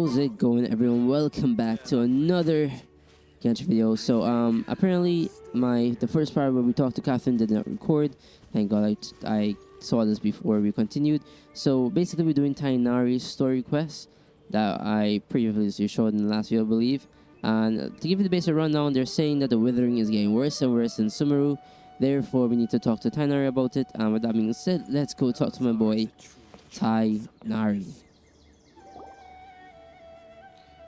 How's it going, everyone? Welcome back to another Genshin video. So apparently the first part where we talked to Catherine did not record. Thank God I saw this before we continued. So basically we're doing Tainari's story quest that I previously showed in the last video, I believe. And to give you the basic rundown, they're saying that the withering is getting worse and worse in Sumeru. Therefore, we need to talk to Tainari about it. And with that being said, let's go talk to my boy Tainari.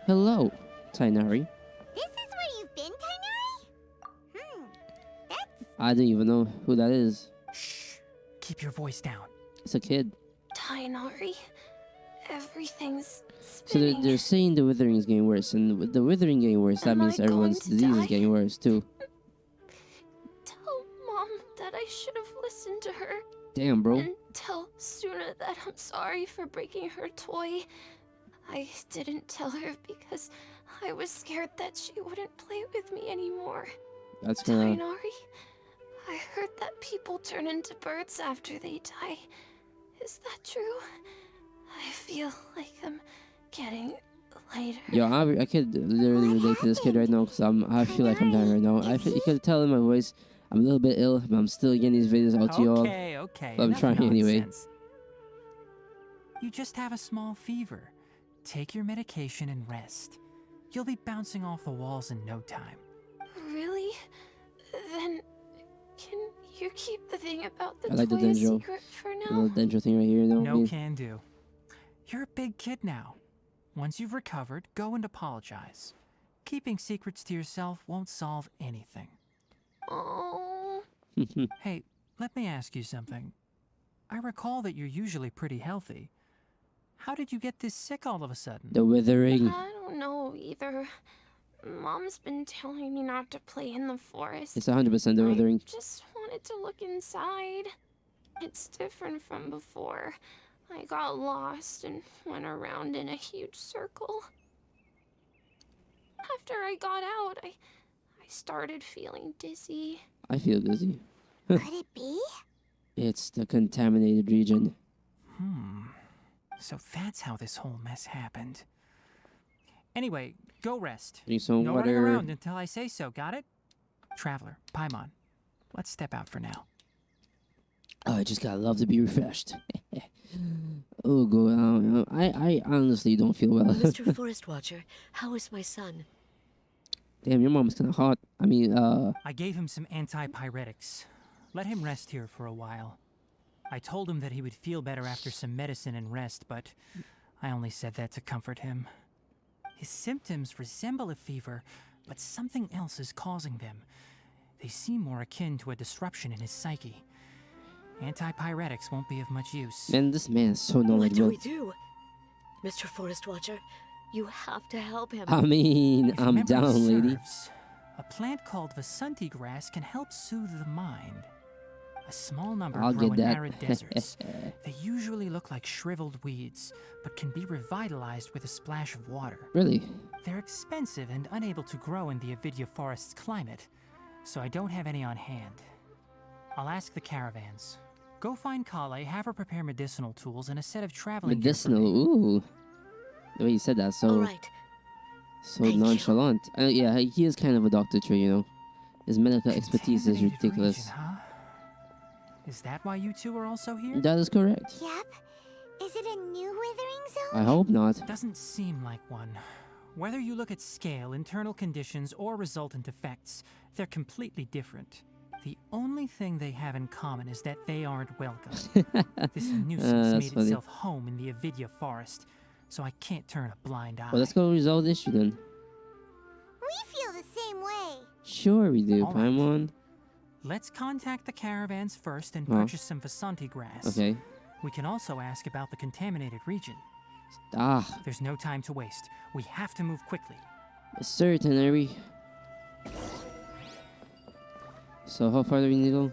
Hello, Tainari. This is where you've been, Tainari? That's... I don't even know who that is. Shh. Keep your voice down. It's a kid. Tainari, everything's So spinning. they're saying the withering is getting worse, and with the withering getting worse, that Am means I everyone's going to disease is die? getting worse too. Tell Mom that I should have listened to her. Damn, bro. And tell Suna that I'm sorry for breaking her toy. I didn't tell her because I was scared that she wouldn't play with me anymore. That's gonna. Tainari, I heard that people turn into birds after they die. Is that true? I feel like I'm getting lighter. Yo, I could literally relate to this kid right now because I feel like I'm dying right now. You could tell in my voice I'm a little bit ill, but I'm still getting these videos out to y'all. Okay. But I'm enough trying anyway. nonsense. You just have a small fever. Take your medication and rest. You'll be bouncing off the walls in no time. Really? Then can you keep the thing about the I like the toy a dendro. secret for The now? little dendro thing right here, you know? No can do. You're a big kid now. Once you've recovered, go and apologize. Keeping secrets to yourself won't solve anything. Oh. Hey, let me ask you something. I recall that you're usually pretty healthy. How did you get this sick all of a sudden? The withering. I don't know either. Mom's been telling me not to play in the forest. It's 100% the withering. I just wanted to look inside. It's different from before. I got lost and went around in a huge circle. After I got out, I started feeling dizzy. I feel dizzy. Could it be? It's the contaminated region. So that's how this whole mess happened. Anyway, go rest. Drink some No running water. around until I say so, got it? Traveler, Paimon, let's step out for now. Oh, I just gotta love to be refreshed. Oh, go. I honestly don't feel well. Mr. Forest Watcher, how is my son? Damn, your mom's kind of hot. I mean, I gave him some antipyretics. Let him rest here for a while. I told him that he would feel better after some medicine and rest, but I only said that to comfort him. His symptoms resemble a fever, but something else is causing them. They seem more akin to a disruption in his psyche. Antipyretics won't be of much use. man, this man is so What do knowledgeable. we do? Mr. Forest Watcher, you have to help him. I mean, If I'm memory down, lady. serves, a plant called Vasanti grass can help soothe the mind. A small number I'll grow get in that. arid deserts. They usually look like shriveled weeds, but can be revitalized with a splash of water. Really? They're expensive and unable to grow in the Avidya forest's climate, so I don't have any on hand. I'll ask the caravans. Go find Kale, have her prepare medicinal tools and a set of traveling gear for me. Medicinal. Ooh. The way you said that, so All right. so Thank you. nonchalant. Yeah, he is kind of a doctor too, you know. His medical expertise is Contaminated ridiculous. region, huh? Is that why you two are also here? That is correct. Yep. Is it a new withering zone? I hope not. Doesn't seem like one. Whether you look at scale, internal conditions, or resultant effects, they're completely different. The only thing they have in common is that they aren't welcome. This nuisance that's made funny. itself home in the Avidya forest, so I can't turn a blind eye. Well, let's go resolve the issue then. We feel the same way. Sure we do, All right. Paimon. Let's contact the caravans first and Huh. purchase some Vasanti grass. Okay. We can also ask about the contaminated region. Ah, There's no time to waste. We have to move quickly. yes, sir, Tainari. So how far do we need to go?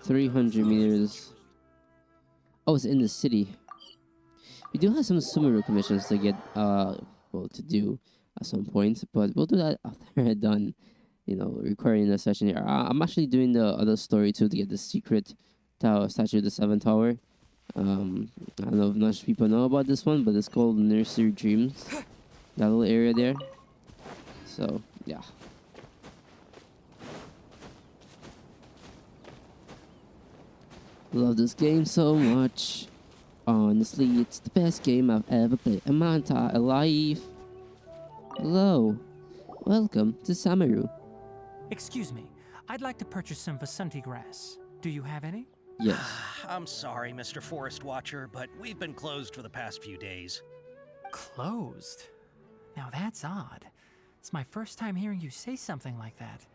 300 meters. Oh, it's in the city. We do have some Sumeru commissions to get, to do at some point, but we'll do that after we're done, recording the session here. I'm actually doing the other story too to get the secret tower, statue of the 7th tower. I don't know if much people know about this one, but it's called Nursery Dreams. That little area there. So yeah. Love this game so much. Honestly, it's the best game I've ever played in my entire life. Hello. Welcome to Samaru. Excuse me, I'd like to purchase some Vasanti grass. Do you have any? Yes. I'm sorry, Mr. Forest Watcher, but we've been closed for the past few days. Closed? Now that's odd. It's my first time hearing you say something like that.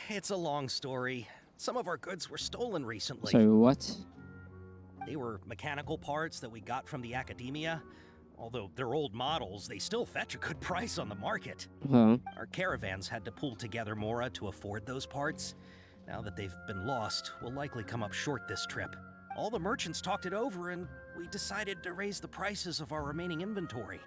It's a long story. Some of our goods were stolen recently. Sorry, what? They were mechanical parts that we got from the academia. Although they're old models, they still fetch a good price on the market. Huh? Our caravans had to pull together Mora to afford those parts. Now that they've been lost, we'll likely come up short this trip. All the merchants talked it over, and we decided to raise the prices of our remaining inventory.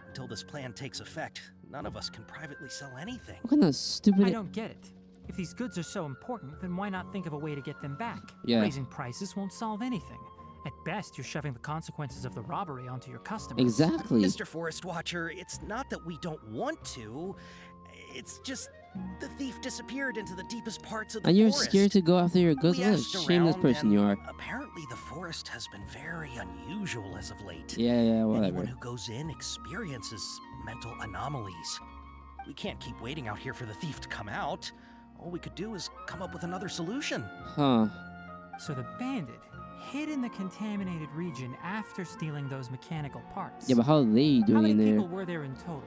Until this plan takes effect, none of us can privately sell anything. What kind of stupid... I don't get it. If these goods are so important, then why not think of a way to get them back? Yeah. Raising prices won't solve anything. At best, you're shoving the consequences of the robbery onto your customers. Exactly. Mr. Forest Watcher, it's not that we don't want to. It's just the thief disappeared into the deepest parts of the And you're forest. scared to go after your goods? We What a asked shameless around, person and you are. Apparently, the forest has been very unusual as of late. Yeah, Anyone whatever. who goes in experiences mental anomalies. We can't keep waiting out here for the thief to come out. All we could do is come up with another solution. Huh. So the bandit hid in the contaminated region after stealing those mechanical parts. Yeah, but how are they How doing many in there? people were there in total?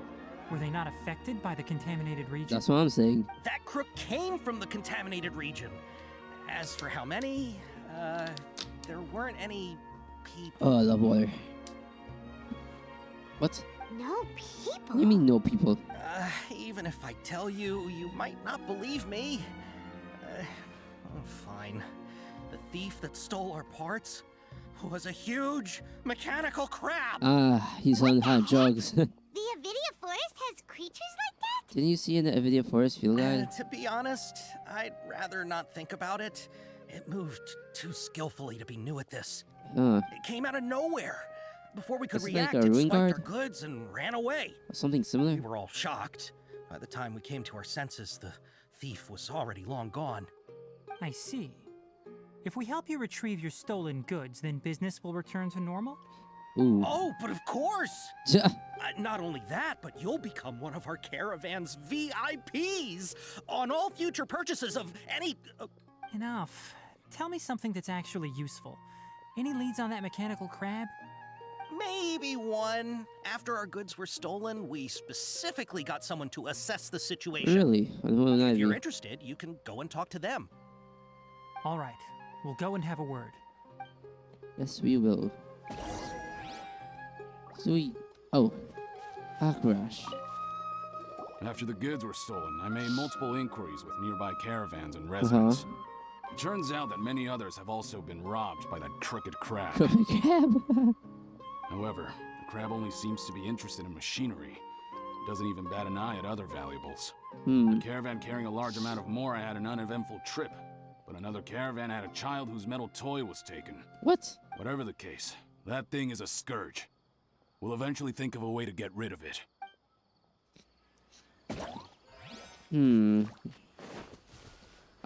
Were they not affected by the contaminated region? That's what I'm saying. That crook came from the contaminated region. As for how many, there weren't any people. Oh, I love water. What? No people. What do you mean no people? Even if I tell you, you might not believe me. Fine. The thief that stole our parts was a huge mechanical crab. Ah, he's on hot drugs. The Avidia Forest has creatures like that? Didn't you see in the Nvidia Forest Field Guide? To be honest, I'd rather not think about it. It moved too skillfully to be new at this. Huh. It came out of nowhere. Before we could It's like react, a it ruin swiped our guard? goods and ran away. Something similar? We were all shocked. By the time we came to our senses, the thief was already long gone. I see. If we help you retrieve your stolen goods, then business will return to normal? Ooh. Oh, but of course! Ja- Not only that, but you'll become one of our caravan's VIPs on all future purchases of any... Enough. Tell me something that's actually useful. Any leads on that mechanical crab? maybe one. After our goods were stolen, we specifically got someone to assess the situation. Really? If you're interested, you can go and talk to them. All right. We'll go and have a word. Yes, we will. Sweet. Oh. Hakrash. After the goods were stolen, I made multiple inquiries with nearby caravans and residents. It turns out that many others have also been robbed by that crooked crab. Crab. However, the crab only seems to be interested in machinery. It doesn't even bat an eye at other valuables. The caravan carrying a large amount of Mora had an uneventful trip, but another caravan had a child whose metal toy was taken. What? Whatever the case, that thing is a scourge. We'll eventually think of a way to get rid of it.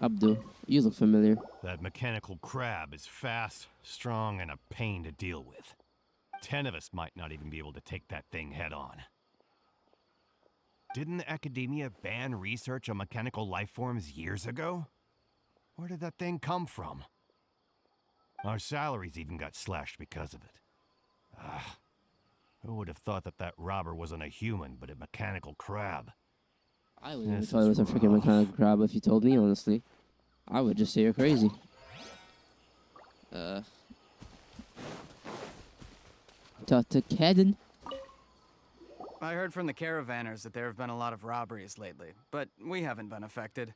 Abdul, you look familiar. That mechanical crab is fast, strong, and a pain to deal with. 10 of us might not even be able to take that thing head on. Didn't the academia ban research on mechanical life forms years ago? Where did that thing come from? Our salaries even got slashed because of it. Who would have thought that that robber wasn't a human, but a mechanical crab? I wouldn't have This thought it was is a freaking rough. mechanical crab if you told me, honestly. I would just say you're crazy. Dr. Cadden? I heard from the caravanners that there have been a lot of robberies lately, but we haven't been affected.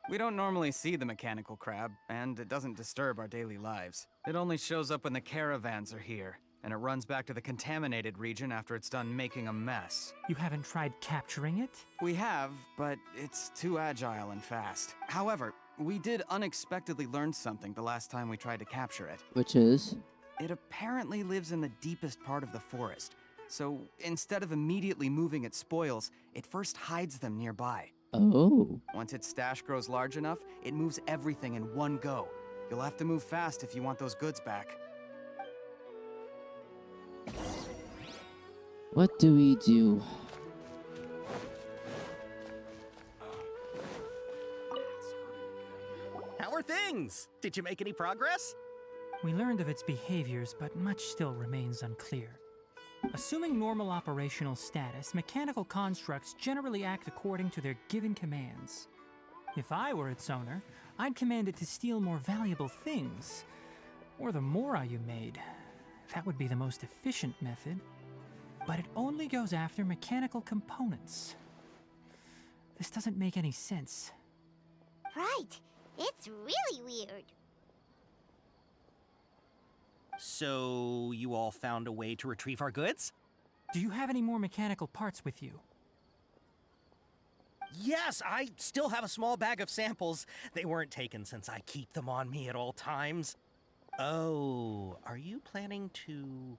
We don't normally see the mechanical crab, and it doesn't disturb our daily lives. It only shows up when the caravans are here, and it runs back to the contaminated region after it's done making a mess. You haven't tried capturing it? We have, but it's too agile and fast. However, we did unexpectedly learn something the last time we tried to capture it. Which is? It apparently lives in the deepest part of the forest. So instead of immediately moving its spoils, it first hides them nearby. Oh. Once its stash grows large enough, it moves everything in one go. You'll have to move fast if you want those goods back. What do we do? How are things? Did you make any progress? We learned of its behaviors, but much still remains unclear. Assuming normal operational status, mechanical constructs generally act according to their given commands. If I were its owner, I'd command it to steal more valuable things. Or the Mora you made. That would be the most efficient method. But it only goes after mechanical components. This doesn't make any sense. Right. It's really weird. So, you all found a way to retrieve our goods? Do you have any more mechanical parts with you? Yes, I still have a small bag of samples. They weren't taken since I keep them on me at all times. Oh, are you planning to...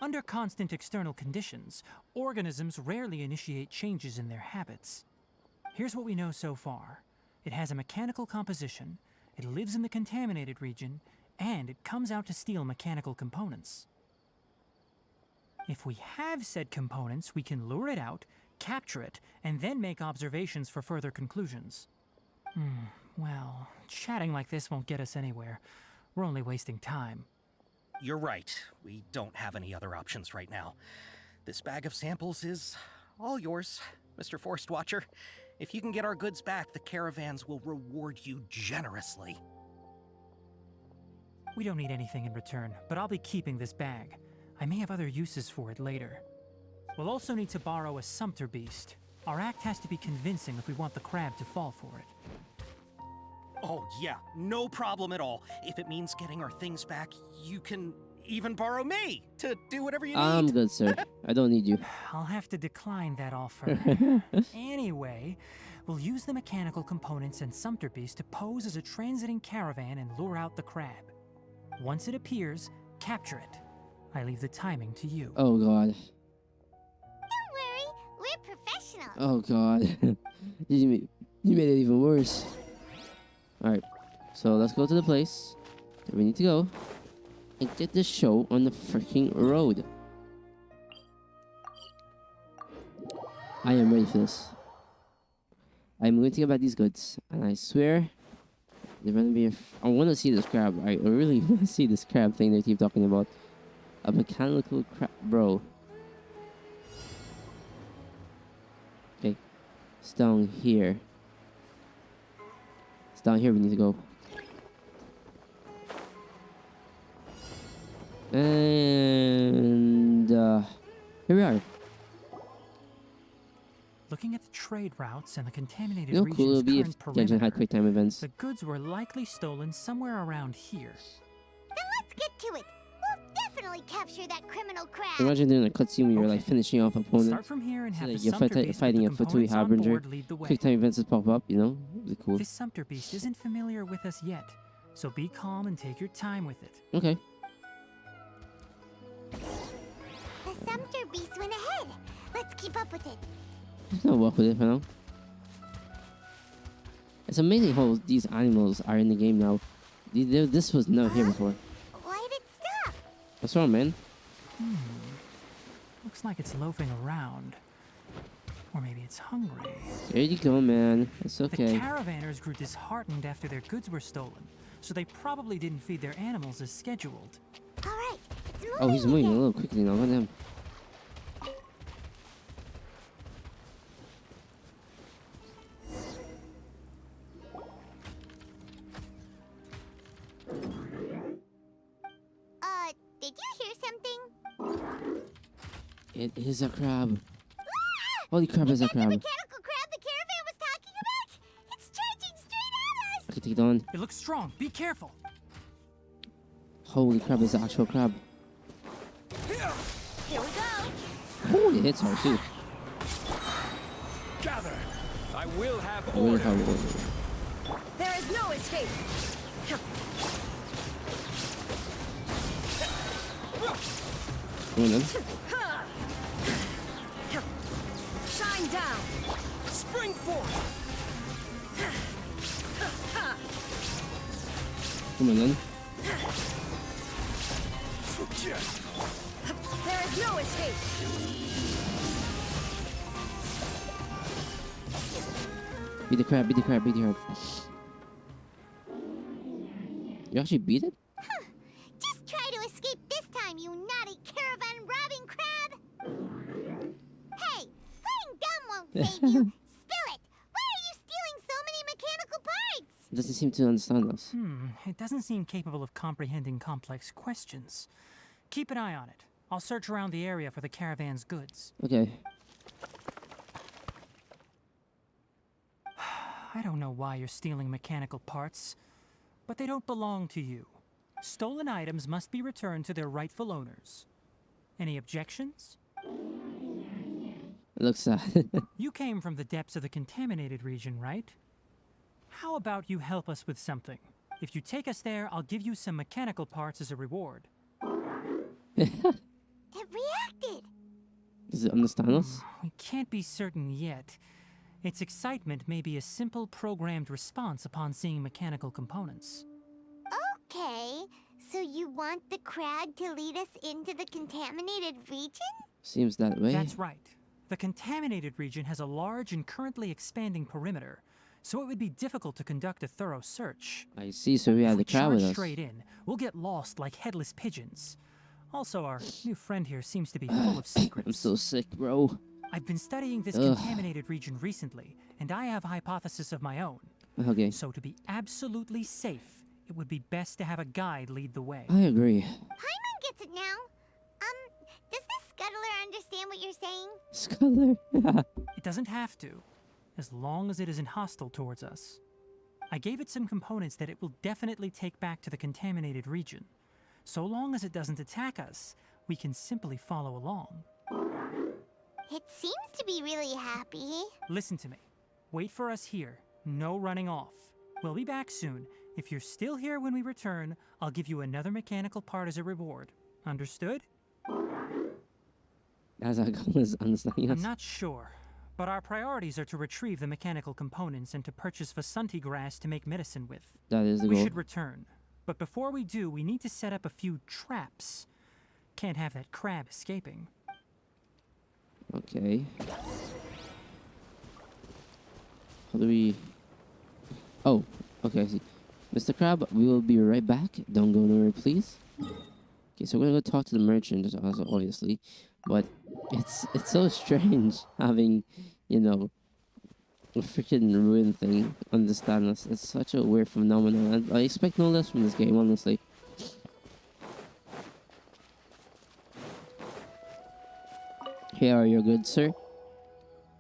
Under constant external conditions, organisms rarely initiate changes in their habits. Here's what we know so far. It has a mechanical composition, it lives in the contaminated region, and it comes out to steal mechanical components. If we have said components, we can lure it out, capture it, and then make observations for further conclusions. Well, chatting like this won't get us anywhere. We're only wasting time. You're right. We don't have any other options right now. This bag of samples is all yours, Mr. Forest Watcher. If you can get our goods back, the caravans will reward you generously. We don't need anything in return, but I'll be keeping this bag. I may have other uses for it later. We'll also need to borrow a sumpter beast. Our act has to be convincing if we want the crab to fall for it. Oh, yeah, no problem at all. If it means getting our things back, you can even borrow me to do whatever you need. I'm good, sir. I don't need you. I'll have to decline that offer. Anyway, we'll use the mechanical components and sumpter beast to pose as a transiting caravan and lure out the crab. Once it appears, capture it. I leave the timing to you. Oh, God. Don't worry, we're professionals. Oh, God. you made it even worse. Alright, so let's go to the place that we need to go and get this show on the freaking road. I am ready for this. I'm going to get back these goods, and I swear they're going to be... I want to see this crab. I really want to see this crab thing they keep talking about. A mechanical crab... Bro. Okay. It's down here. It's down here we need to go. And here we are. Looking at the trade routes and the contaminated You know, cool it would region's be if current Genshin had perimeter, quick time events. the goods were likely stolen somewhere around here. Then let's get to it. We'll definitely capture that criminal crab. Imagine doing a cutscene where you're like Okay. finishing off opponents. Start from here and So, have like, the you're sumpter beast with fighting the a Fatui components on Harbinger. board lead the way. Quick time events just pop up, you know? It'd be cool. This sumpter beast isn't familiar with us yet, so be calm and take your time with it. Okay. The sumpter beast went ahead. Let's keep up with it. Just gonna walk with it for now. It's amazing how these animals are in the game now. This was not here before. Why did it stop? What's wrong, man? Looks like it's loafing around. Or maybe it's hungry. There you go, man. It's The okay. caravanners grew disheartened after their goods were stolen, so they probably didn't feed their animals as scheduled. All right, it's moving. Oh, he's moving a again. little quickly now. Look at him. Did you hear something? It is a crab. Holy crap, it's a Is that the crab. mechanical crab the caravan was talking about? It's charging straight at us. I can take it on. It looks strong. Be careful. Holy crap, it's an actual crab. Here we go. Holy hits hard too. Gather! I will have I really order. have order. There is no escape. Come on then. Shine down. Spring forth! Come on then. There is no escape. Beat the crab, beat the crab, beat the crab. You actually beat it? Just try to escape this time, you naughty caravan robbing crab! Hey, playing dumb won't save you! Spill it! Why are you stealing so many mechanical parts? It doesn't seem to understand us. It doesn't seem capable of comprehending complex questions. Keep an eye on it. I'll search around the area for the caravan's goods. Okay. I don't know why you're stealing mechanical parts, but they don't belong to you. Stolen items must be returned to their rightful owners. Any objections? It looks sad. You came from the depths of the contaminated region, right? How about you help us with something? If you take us there, I'll give you some mechanical parts as a reward. It reacted! Does it understand us? We can't be certain yet. Its excitement may be a simple programmed response upon seeing mechanical components. Okay, so you want the crab to lead us into the contaminated region? Seems that way. That's right. The contaminated region has a large and currently expanding perimeter, so it would be difficult to conduct a thorough search. I see, so we have the If we crab with charge us. straight in, we'll get lost like headless pigeons. Also, our new friend here seems to be full of secrets. I'm so sick, bro. I've been studying this Ugh. contaminated region recently, and I have a hypothesis of my own. Okay. So to be absolutely safe, it would be best to have a guide lead the way. I agree. Paimon gets it now. Does the scuttler understand what you're saying? Scholar. It doesn't have to, as long as it isn't hostile towards us. I gave it some components that it will definitely take back to the contaminated region. So long as it doesn't attack us, we can simply follow along. It seems to be really happy. Listen to me. Wait for us here. No running off. We'll be back soon. If you're still here when we return, I'll give you another mechanical part as a reward. Understood? As I go is understanding us. I'm not sure, but our priorities are to retrieve the mechanical components and to purchase Vasanti grass to make medicine with. That is the We goal. should return. But before we do, we need to set up a few traps. Can't have that crab escaping. Okay. How do we... Oh, okay, I see. Mr. Crab, we will be right back. Don't go nowhere, please. Okay, so we're gonna go talk to the merchant, also, obviously. But it's so strange having, you know, a freaking ruin thing understand us. It's such a weird phenomenon. I expect no less from this game, honestly. Here are your goods, sir.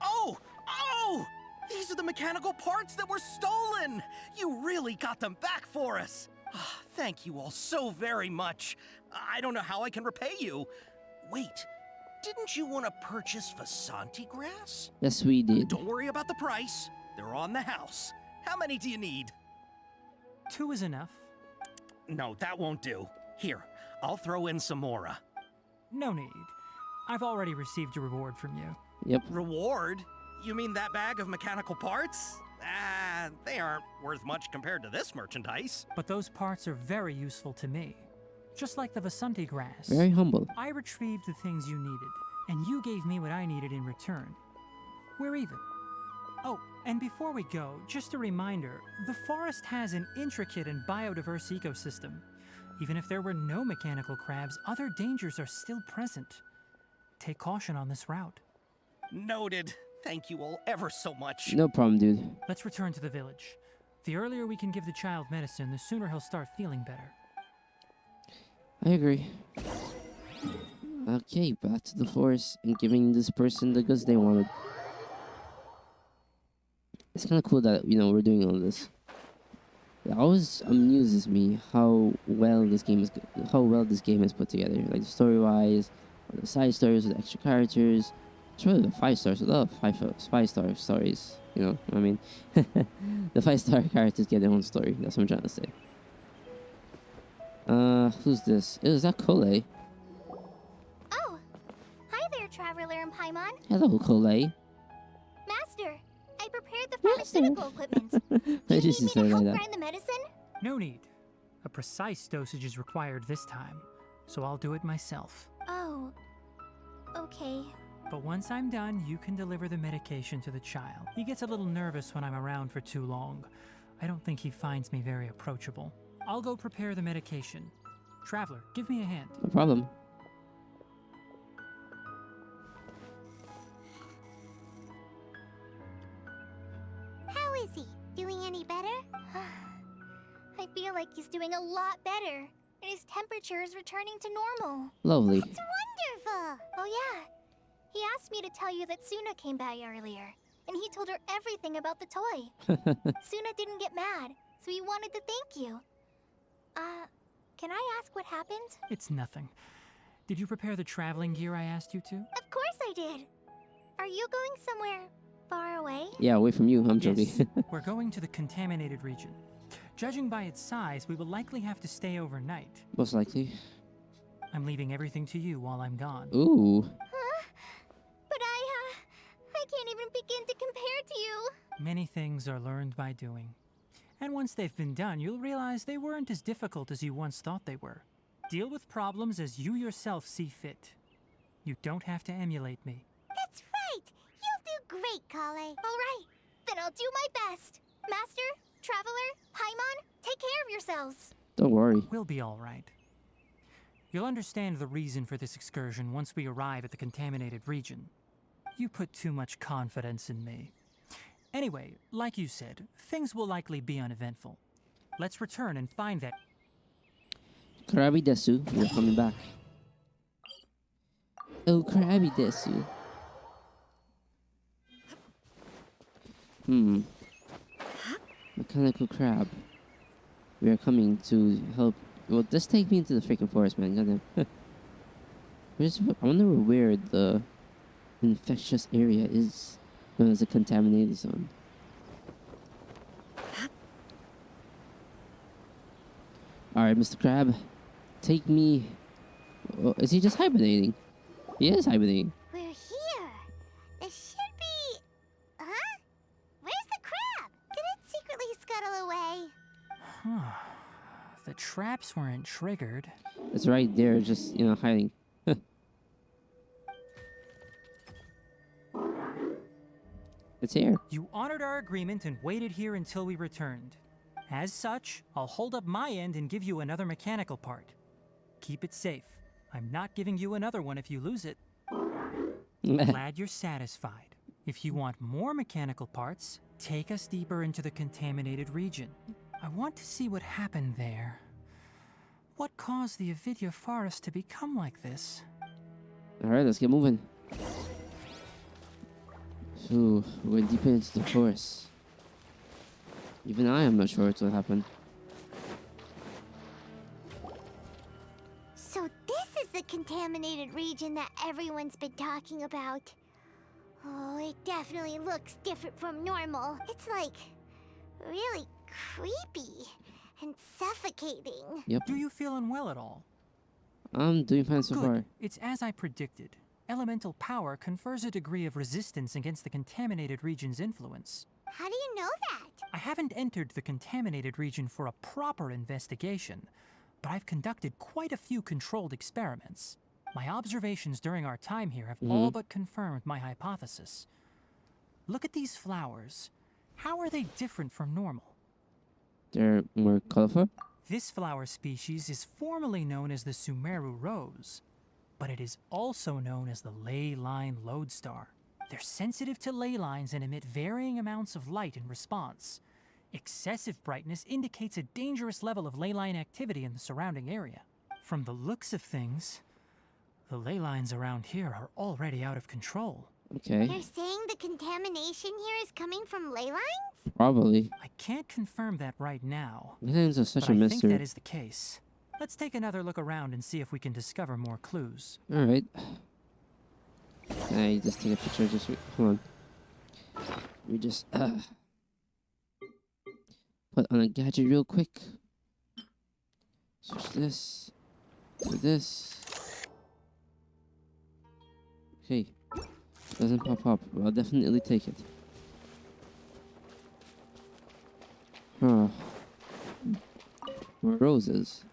Oh! Oh! These are the mechanical parts that were stolen! You really got them back for us! Ah, thank you all so very much. I don't know how I can repay you. Wait, didn't you want to purchase Vasanti grass? Yes, we did. Don't worry about the price. They're on the house. How many do you need? 2 is enough. No, that won't do. Here, I'll throw in some more. No need. I've already received a reward from you. Yep. Reward? You mean that bag of mechanical parts? Ah, they aren't worth much compared to this merchandise. But those parts are very useful to me. Just like the Vasanti grass. Very humble. I retrieved the things you needed, and you gave me what I needed in return. We're even. Oh, and before we go, just a reminder, the forest has an intricate and biodiverse ecosystem. Even if there were no mechanical crabs, other dangers are still present. Take caution on this route. Noted. Thank you all ever so much. No problem, dude. Let's return to the village. The earlier we can give the child medicine, the sooner he'll start feeling better. I agree. Okay, back to the forest and giving this person the goods they wanted. It's kind of cool that, you know, we're doing all this. It always amuses me how well this game is put together. Like story-wise, or the side stories with extra characters. It's really the 5 stars. I love 5-star stories. You know what I mean? The 5-star characters get their own story. That's what I'm trying to say. Who's this? Is that Cole? Traveler and Paimon. Hello, Kolei. Master, I prepared the pharmaceutical equipment. Do I you just need me said to it help like that. grind the medicine? No need. A precise dosage is required this time, so I'll do it myself. Oh, okay. But once I'm done, you can deliver the medication to the child. He gets a little nervous when I'm around for too long. I don't think he finds me very approachable. I'll go prepare the medication. Traveler, give me a hand. No problem. How is he? Doing any better? I feel like he's doing a lot better. And his temperature is returning to normal. Lovely. It's wonderful! Oh yeah. He asked me to tell you that Suna came by earlier. And he told her everything about the toy. Suna didn't get mad, so he wanted to thank you. Can I ask what happened? It's nothing. Did you prepare the traveling gear I asked you to? Of course I did. Are you going somewhere far away? Yeah, away from you. I'm joking. Yes, we're going to the contaminated region. Judging by its size, we will likely have to stay overnight. Most likely. I'm leaving everything to you while I'm gone. Ooh. Huh? But I can't even begin to compare to you. Many things are learned by doing. And once they've been done, you'll realize they weren't as difficult as you once thought they were. Deal with problems as you yourself see fit. You don't have to emulate me. That's right. You'll do great, Kale. All right. Then I'll do my best. Master, Traveler, Paimon, take care of yourselves. Don't worry. We'll be all right. You'll understand the reason for this excursion once we arrive at the contaminated region. You put too much confidence in me. Anyway, like you said, things will likely be uneventful. Let's return and find that... Krabby Desu, you're coming back. Oh, Krabby Desu. Mechanical crab. We are coming to help. Well, just take me into the freaking forest, man. Goddamn. I wonder where the infectious area is. Known as a contaminated zone. Alright, Mr. Crab. Take me. Oh, is he just hibernating? He is hibernating. We're here. It should be... Huh? Where's the crab? Did it secretly scuttle away? Huh. The traps weren't triggered. It's right there, just, hiding. It's here. You honored our agreement and waited here until we returned. As such, I'll hold up my end and give you another mechanical part. Keep it safe. I'm not giving you another one if you lose it. Glad you're satisfied. If you want more mechanical parts, take us deeper into the contaminated region. I want to see what happened there. What caused the Avidya forest to become like this? Alright, let's get moving. So, we're deep into the forest. Even I am not sure what's what happened. So this is the contaminated region that everyone's been talking about. Oh, it definitely looks different from normal. It's like really creepy and suffocating. Yep. Do you feel unwell at all? I'm doing fine so Good. far. It's as I predicted. Elemental power confers a degree of resistance against the contaminated region's influence. How do you know that? I haven't entered the contaminated region for a proper investigation, but I've conducted quite a few controlled experiments. My observations during our time here have all but confirmed my hypothesis. Look at these flowers. How are they different from normal? They're more colorful? This flower species is formally known as the Sumeru rose, but it is also known as the ley line lodestar. They're sensitive to ley lines and emit varying amounts of light in response. Excessive brightness indicates a dangerous level of ley line activity in the surrounding area. From the looks of things, the ley lines around here are already out of control. Okay. You're saying the contamination here is coming from ley lines? Probably. I can't confirm that right now, Aliens are such but a I think mystery. that is the case. Let's take another look around and see if we can discover more clues. Alright. Can I just take a picture? Hold on. We just put on a gadget real quick. Switch this to this. Okay. Doesn't pop up. I'll definitely take it. Oh. More roses.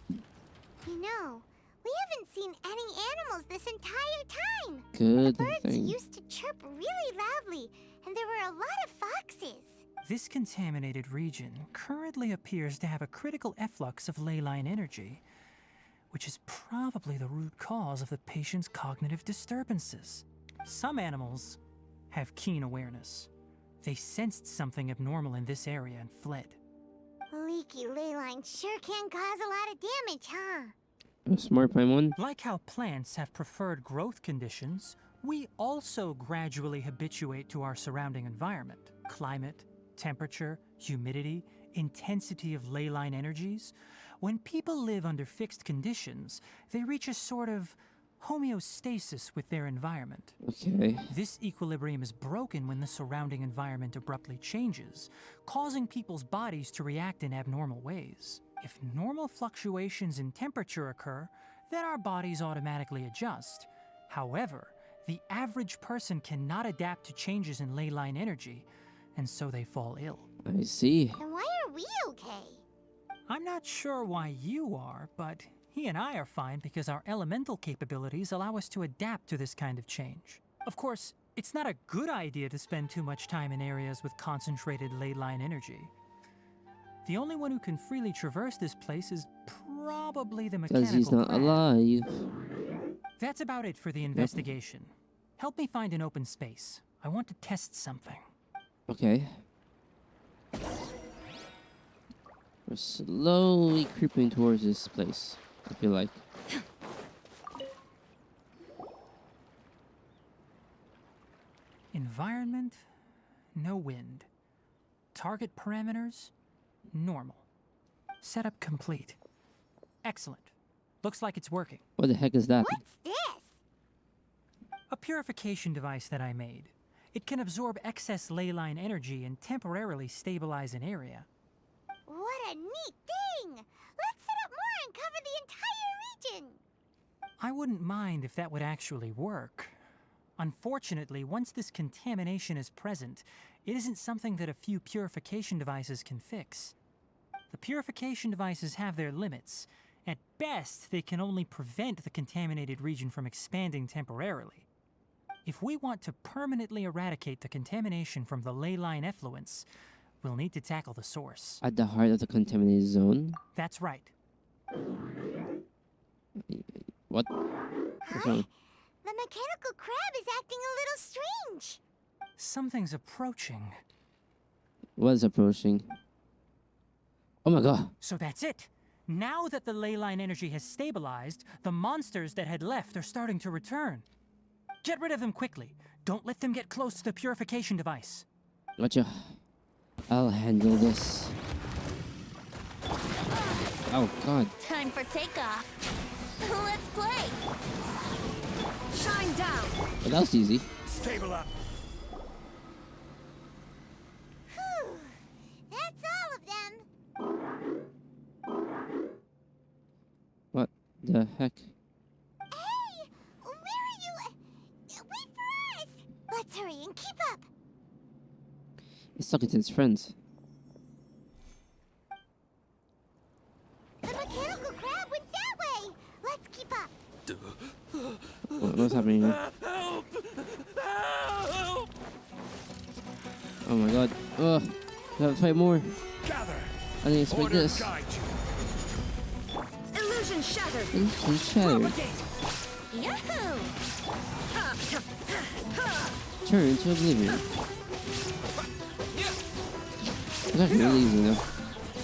You know, we haven't seen any animals this entire time. Good The birds thing. used to chirp really loudly, and there were a lot of foxes. This contaminated region currently appears to have a critical efflux of ley line energy, which is probably the root cause of the patient's cognitive disturbances. Some animals have keen awareness. They sensed something abnormal in this area and fled. Leaky ley lines sure can cause a lot of damage, huh? A smart Paimon. Like how plants have preferred growth conditions, we also gradually habituate to our surrounding environment. Climate, temperature, humidity, intensity of ley line energies. When people live under fixed conditions, they reach a sort of homeostasis with their environment. Okay. This equilibrium is broken when the surrounding environment abruptly changes, causing people's bodies to react in abnormal ways. If normal fluctuations in temperature occur, then our bodies automatically adjust. However, the average person cannot adapt to changes in ley line energy, and so they fall ill. I see. Then why are we okay? I'm not sure why you are, but he and I are fine because our elemental capabilities allow us to adapt to this kind of change. Of course, it's not a good idea to spend too much time in areas with concentrated ley line energy. The only one who can freely traverse this place is probably the mechanical Because he's not crab. alive. That's about it for the investigation. Help me find an open space. I want to test something. Okay. We're slowly creeping towards this place, I feel like. Environment, no wind. Target parameters, normal. Setup complete. Excellent. Looks like it's working. What the heck is that? What's this? A purification device that I made. It can absorb excess ley line energy and temporarily stabilize an area. What a neat thing! Let's set up more and cover the entire region! I wouldn't mind if that would actually work. Unfortunately, once this contamination is present, it isn't something that a few purification devices can fix. The purification devices have their limits. At best, they can only prevent the contaminated region from expanding temporarily. If we want to permanently eradicate the contamination from the ley line effluents, we'll need to tackle the source. At the heart of the contaminated zone? That's right. What? What's wrong? The mechanical crab is acting a little strange. Something's approaching. Was approaching. Oh my god. So that's it. Now that the ley line energy has stabilized, the monsters that had left are starting to return. Get rid of them quickly. Don't let them get close to the purification device. Gotcha. I'll handle this. Oh god. Time for takeoff. Let's play. Shine down. Well, that was easy. Stable up. Whew. That's all of them. What the heck? Hey, where are you? Wait for us. Let's hurry and keep up. It's talking to its friends. The mechanical crab went that way. Let's keep up. What's happening here? Help! Help! Oh my god. Ugh. Gotta fight more. Gather. I didn't expect Order this. guide you. Illusion shattered. It's shattered. Yahoo! Turn to oblivion. That's really easy though.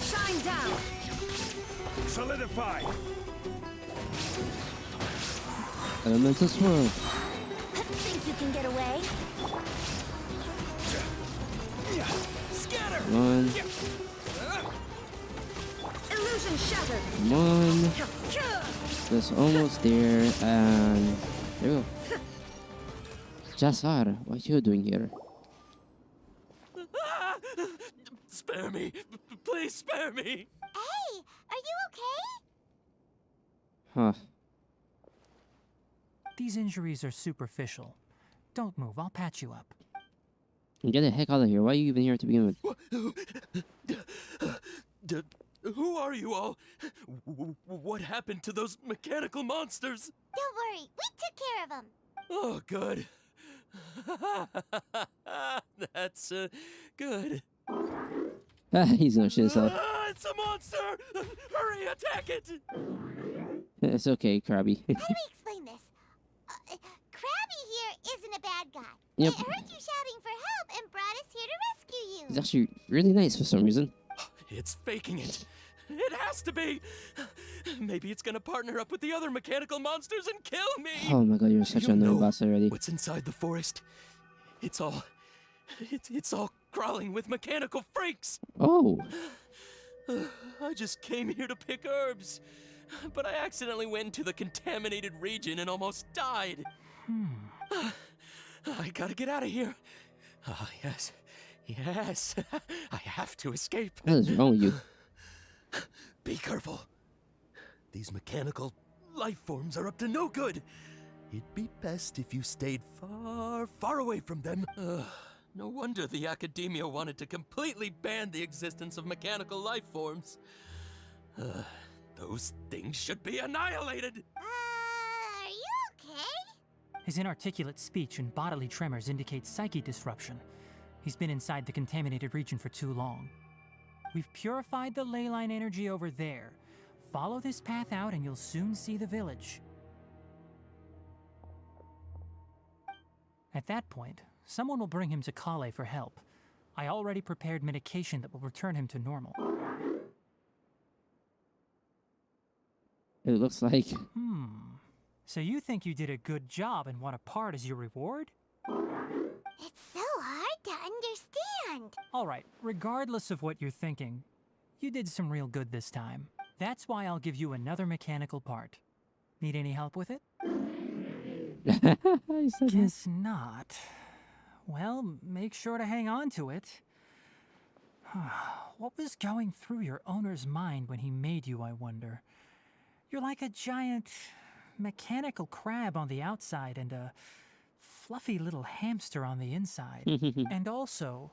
Shine down. Solidify. Elemental swirl. Think you can get away? Scatter. Come on. Illusion shattered. Come on. Just almost there, and there we go. Jasar, what are you doing here? Spare me. Please spare me. Hey, are you okay? Huh. These injuries are superficial. Don't move, I'll patch you up. Get the heck out of here. Why are you even here to begin with? Who are you all? What happened to those mechanical monsters? Don't worry, we took care of them. Oh, good. That's good. He's gonna shit himself. It's a monster! Hurry, attack it! It's okay, Krabby. How do we explain this? Krabby here isn't a bad guy. Yep. It heard you shouting for help and brought us here to rescue you. He's actually really nice for some reason. It's faking it. It has to be. Maybe it's gonna partner up with the other mechanical monsters and kill me. Oh my god, you're such You an annoying know boss already. What's inside the forest? It's all crawling with mechanical freaks. Oh. I just came here to pick herbs, but I accidentally went into the contaminated region and almost died. I gotta get out of here. Yes. I have to escape. What is wrong with you? Be careful. These mechanical life forms are up to no good. It'd be best if you stayed far, far away from them. No wonder the academia wanted to completely ban the existence of mechanical life forms. Those things should be annihilated. Are you okay? His inarticulate speech and bodily tremors indicate psyche disruption. He's been inside the contaminated region for too long. We've purified the ley line energy over there. Follow this path out and you'll soon see the village. At that point, someone will bring him to Kale for help. I already prepared medication that will return him to normal. It looks like... So you think you did a good job and want a part as your reward? It's so hard to understand. Alright, regardless of what you're thinking, you did some real good this time. That's why I'll give you another mechanical part. Need any help with it? He said Guess not. Well, make sure to hang on to it. What was going through your owner's mind when he made you, I wonder? You're like a giant mechanical crab on the outside and a fluffy little hamster on the inside. And also,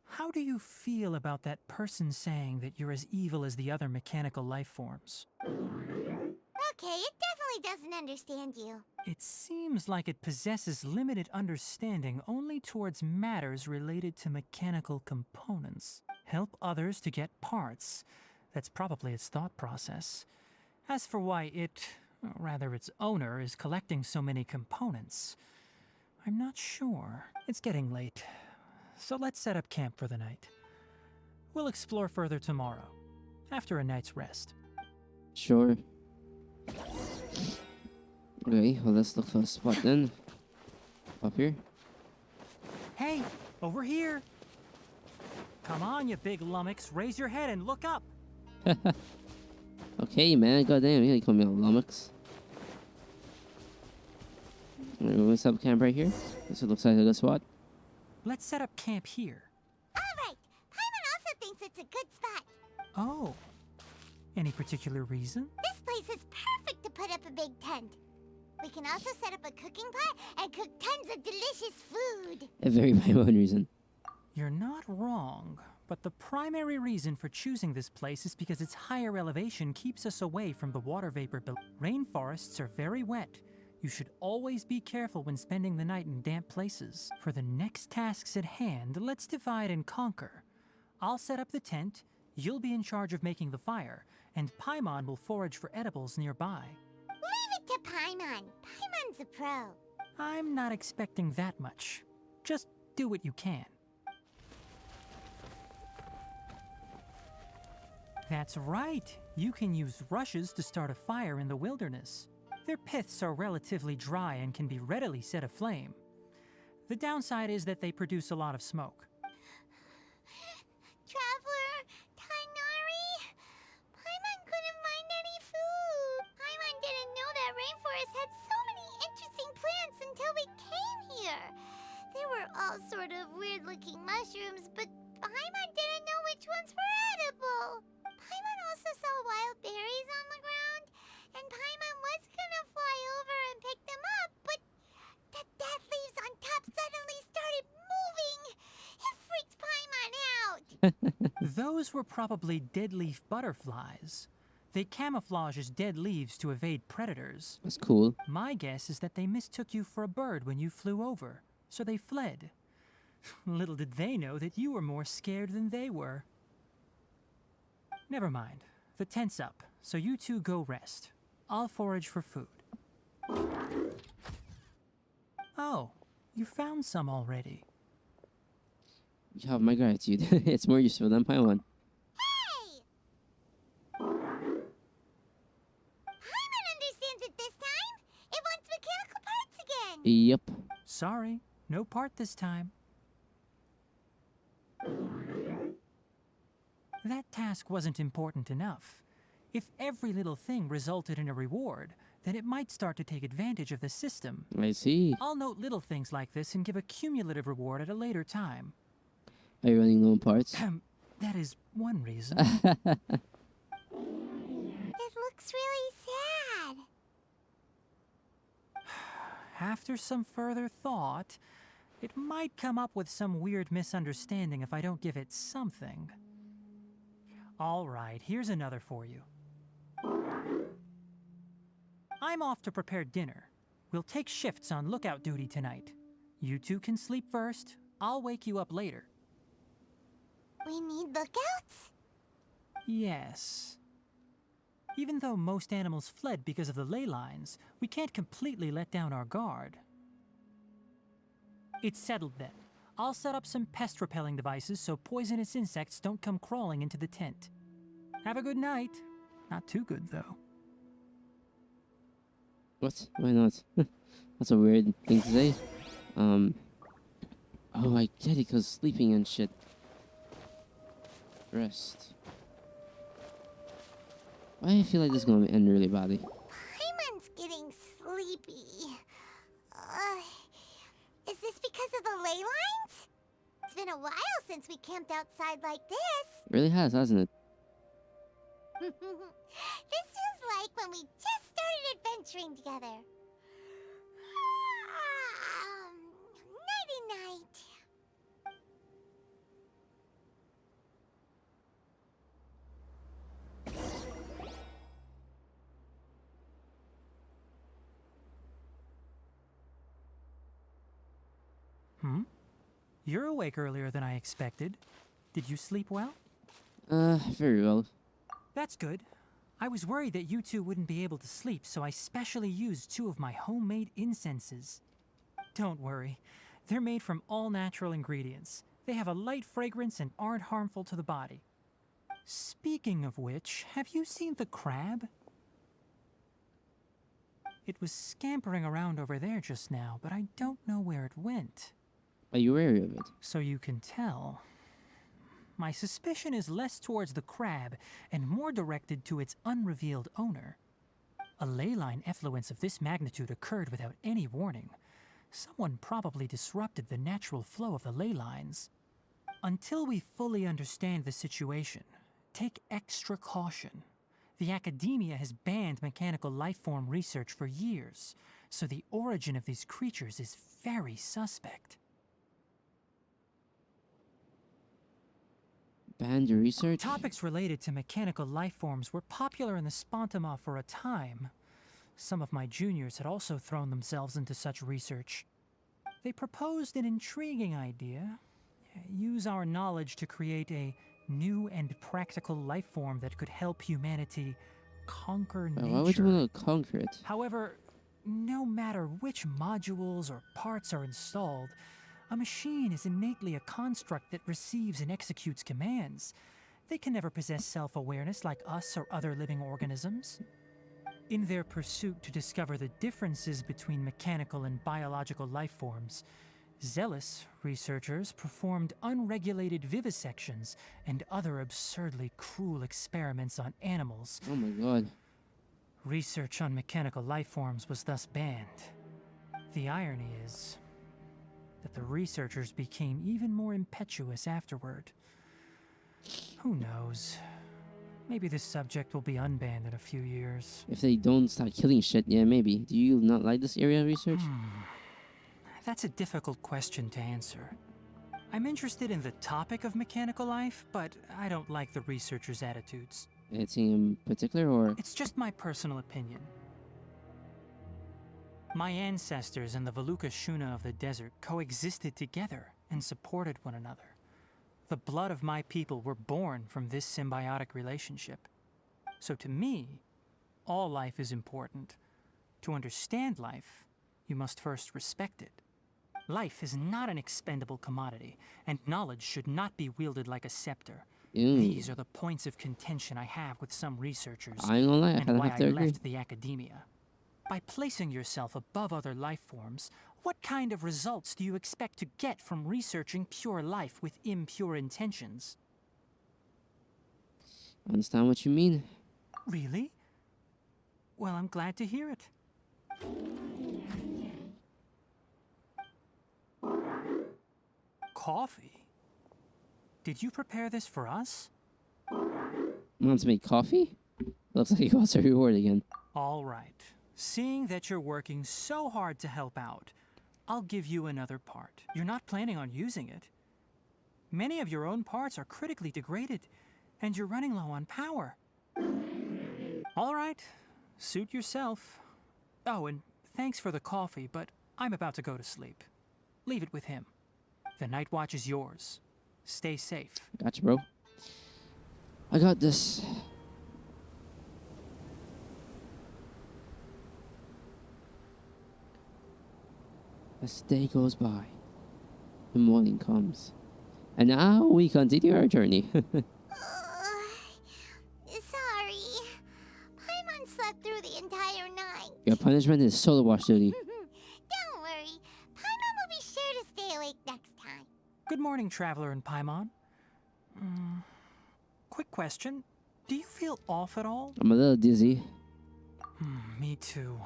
how do you feel about that person saying that you're as evil as the other mechanical life forms? Okay, it definitely doesn't understand you. It seems like it possesses limited understanding only towards matters related to mechanical components. Help others to get parts. That's probably its thought process. As for why it, or rather its owner, is collecting so many components, I'm not sure. It's getting late, so let's set up camp for the night. We'll explore further tomorrow, after a night's rest. Sure. Okay, well let's look for a spot then. Up here. Hey, over here! Come on, you big lummox, raise your head and look up! Okay, man, goddamn, you call me a lummox. Alright, we're gonna set up camp right here. This looks like a good spot. Let's set up camp here. Alright, Paimon also thinks it's a good spot. Oh. Any particular reason? This place is perfect to put up a big tent. We can also set up a cooking pot and cook tons of delicious food. A very my own reason. You're not wrong, but the primary reason for choosing this place is because its higher elevation keeps us away from the water vapor below. Rainforests are very wet. You should always be careful when spending the night in damp places. For the next tasks at hand, let's divide and conquer. I'll set up the tent, you'll be in charge of making the fire, and Paimon will forage for edibles nearby. Leave it to Paimon. Paimon's a pro. I'm not expecting that much. Just do what you can. That's right. You can use rushes to start a fire in the wilderness. Their piths are relatively dry and can be readily set aflame. The downside is that they produce a lot of smoke. Traveler, Tainari, Paimon couldn't find any food. Paimon didn't know that rainforest had so many interesting plants until we came here. They were all sort of weird-looking mushrooms, but Paimon didn't know which ones were edible. Paimon also saw wild berries on the ground, and Paimon was gonna fly over and pick them up, but the dead leaves on top Those were probably dead leaf butterflies. They camouflage as dead leaves to evade predators. That's cool. My guess is that they mistook you for a bird when you flew over, so they fled. Little did they know that you were more scared than they were. Never mind. The tent's up, so you two go rest. I'll forage for food. Oh, you found some already. You have my gratitude. It's more useful than my one. Hey! Paimon understands it this time. It wants mechanical parts again. Yep. Sorry, no part this time. That task wasn't important enough. If every little thing resulted in a reward, then it might start to take advantage of the system. I see. I'll note little things like this and give a cumulative reward at a later time. Are you running low on parts? That is one reason. It looks really sad. After some further thought, it might come up with some weird misunderstanding if I don't give it something. All right, here's another for you. I'm off to prepare dinner. We'll take shifts on lookout duty tonight. You two can sleep first. I'll wake you up later. We need lookouts? Yes. Even though most animals fled because of the ley lines, we can't completely let down our guard. It's settled then. I'll set up some pest-repelling devices so poisonous insects don't come crawling into the tent. Have a good night. Not too good, though. What? Why not? That's a weird thing to say. Oh, I get it, because sleeping and shit. Rest. Why do I feel like this is going to end really badly? Paimon's getting sleepy. Is this because of the ley lines? It's been a while since we camped outside like this. Really has, hasn't it? This is like when we just started adventuring together. Nighty-night. You're awake earlier than I expected. Did you sleep well? Very well. That's good. I was worried that you two wouldn't be able to sleep, so I specially used 2 of my homemade incenses. Don't worry. They're made from all natural ingredients. They have a light fragrance and aren't harmful to the body. Speaking of which, have you seen the crab? It was scampering around over there just now, but I don't know where it went. Are you wary of it? So you can tell. My suspicion is less towards the crab and more directed to its unrevealed owner. A ley line effluence of this magnitude occurred without any warning. Someone probably disrupted the natural flow of the ley lines. Until we fully understand the situation, take extra caution. The academia has banned mechanical lifeform research for years, so the origin of these creatures is very suspect. Banned your research? Topics related to mechanical lifeforms were popular in the Spontama for a time. Some of my juniors had also thrown themselves into such research. They proposed an intriguing idea. Use our knowledge to create a new and practical lifeform that could help humanity conquer nature. Why would you want to conquer it? However, no matter which modules or parts are installed, a machine is innately a construct that receives and executes commands. They can never possess self-awareness like us or other living organisms. In their pursuit to discover the differences between mechanical and biological lifeforms, zealous researchers performed unregulated vivisections and other absurdly cruel experiments on animals. Oh my god. Research on mechanical lifeforms was thus banned. The irony is that the researchers became even more impetuous afterward. Who knows? Maybe this subject will be unbanned in a few years. If they don't start killing shit, yeah, maybe. Do you not like this area of research? That's a difficult question to answer. I'm interested in the topic of mechanical life, but I don't like the researchers' attitudes. Anything in particular, or? It's just my personal opinion. My ancestors and the Valuka Shuna of the desert coexisted together and supported one another. The blood of my people were born from this symbiotic relationship. So to me, all life is important. To understand life, you must first respect it. Life is not an expendable commodity, and knowledge should not be wielded like a scepter. These are the points of contention I have with some researchers, I ain't gonna lie, I and kinda why have to I agree. left the academia. By placing yourself above other life forms, what kind of results do you expect to get from researching pure life with impure intentions? I understand what you mean. Really? Well, I'm glad to hear it. Coffee? Did you prepare this for us? Want to make coffee? Looks like he wants a reward again. All right. Seeing that you're working so hard to help out, I'll give you another part. You're not planning on using it. Many of your own parts are critically degraded, and you're running low on power. All right. Suit yourself. Oh, and thanks for the coffee, but I'm about to go to sleep. Leave it with him. The night watch is yours. Stay safe. Gotcha, bro. I got this. As the day goes by, the morning comes. And now we continue our journey. Sorry. Paimon slept through the entire night. Your punishment is solo watch duty. Don't worry. Paimon will be sure to stay awake next time. Good morning, Traveler and Paimon. Quick question. Do you feel off at all? I'm a little dizzy. Me too.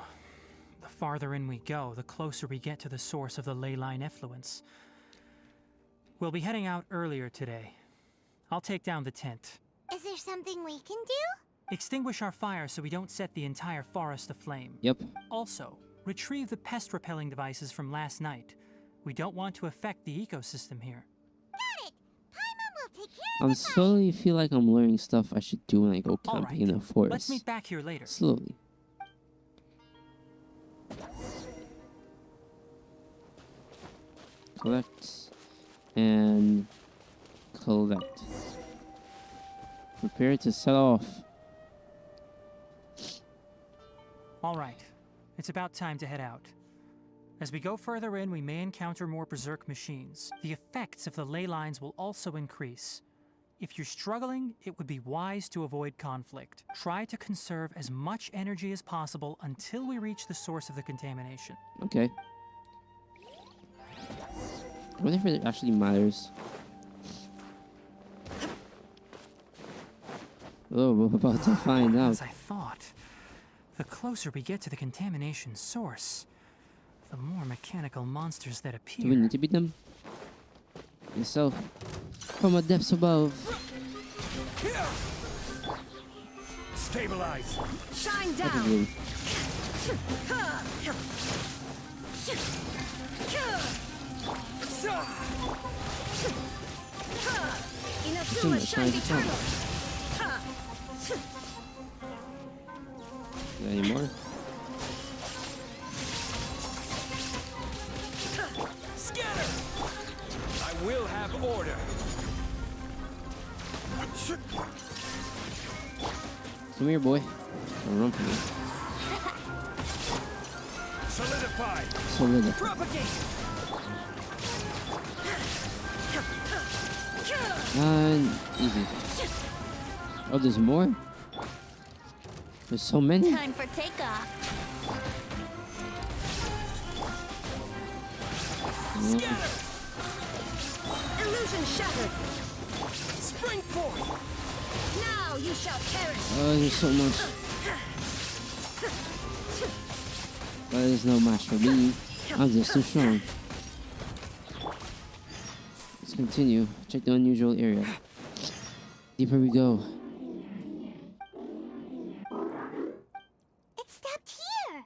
The farther in we go, the closer we get to the source of the ley line effluence. We'll be heading out earlier today. I'll take down the tent. Is there something we can do? Extinguish our fire so we don't set the entire forest aflame. Yep. Also, retrieve the pest repelling devices from last night. We don't want to affect the ecosystem here. Got it. Paimon will take care of I'm slowly feel like I'm learning stuff I should do when I go All camping right. in the forest. Let's meet back here later. Slowly. Collect and collect. Prepare to set off. All right. It's about time to head out. As we go further in, we may encounter more berserk machines. The effects of the ley lines will also increase. If you're struggling, it would be wise to avoid conflict. Try to conserve as much energy as possible until we reach the source of the contamination. Okay. I wonder if it actually matters. Oh, we're about to find out. As I thought, the closer we get to the contamination source, the more mechanical monsters that appear. Do we need to beat them? Yourself from the depths above. Stabilize. Shine That is down. really- Inazuma Shine shines down. eternal. Is there any more? Scatter! I will have order. Come here, boy. Don't run from me. Solidify. Solid. Propagate. And easy. Oh, there's more? There's so many? Time for takeoff. Scatter. Illusion shattered. Spring forth. Now you shall perish. Oh, there's so much. But there's no match for me. I'm just too strong. Let's continue. Check the unusual area. Deeper we go. It stopped here.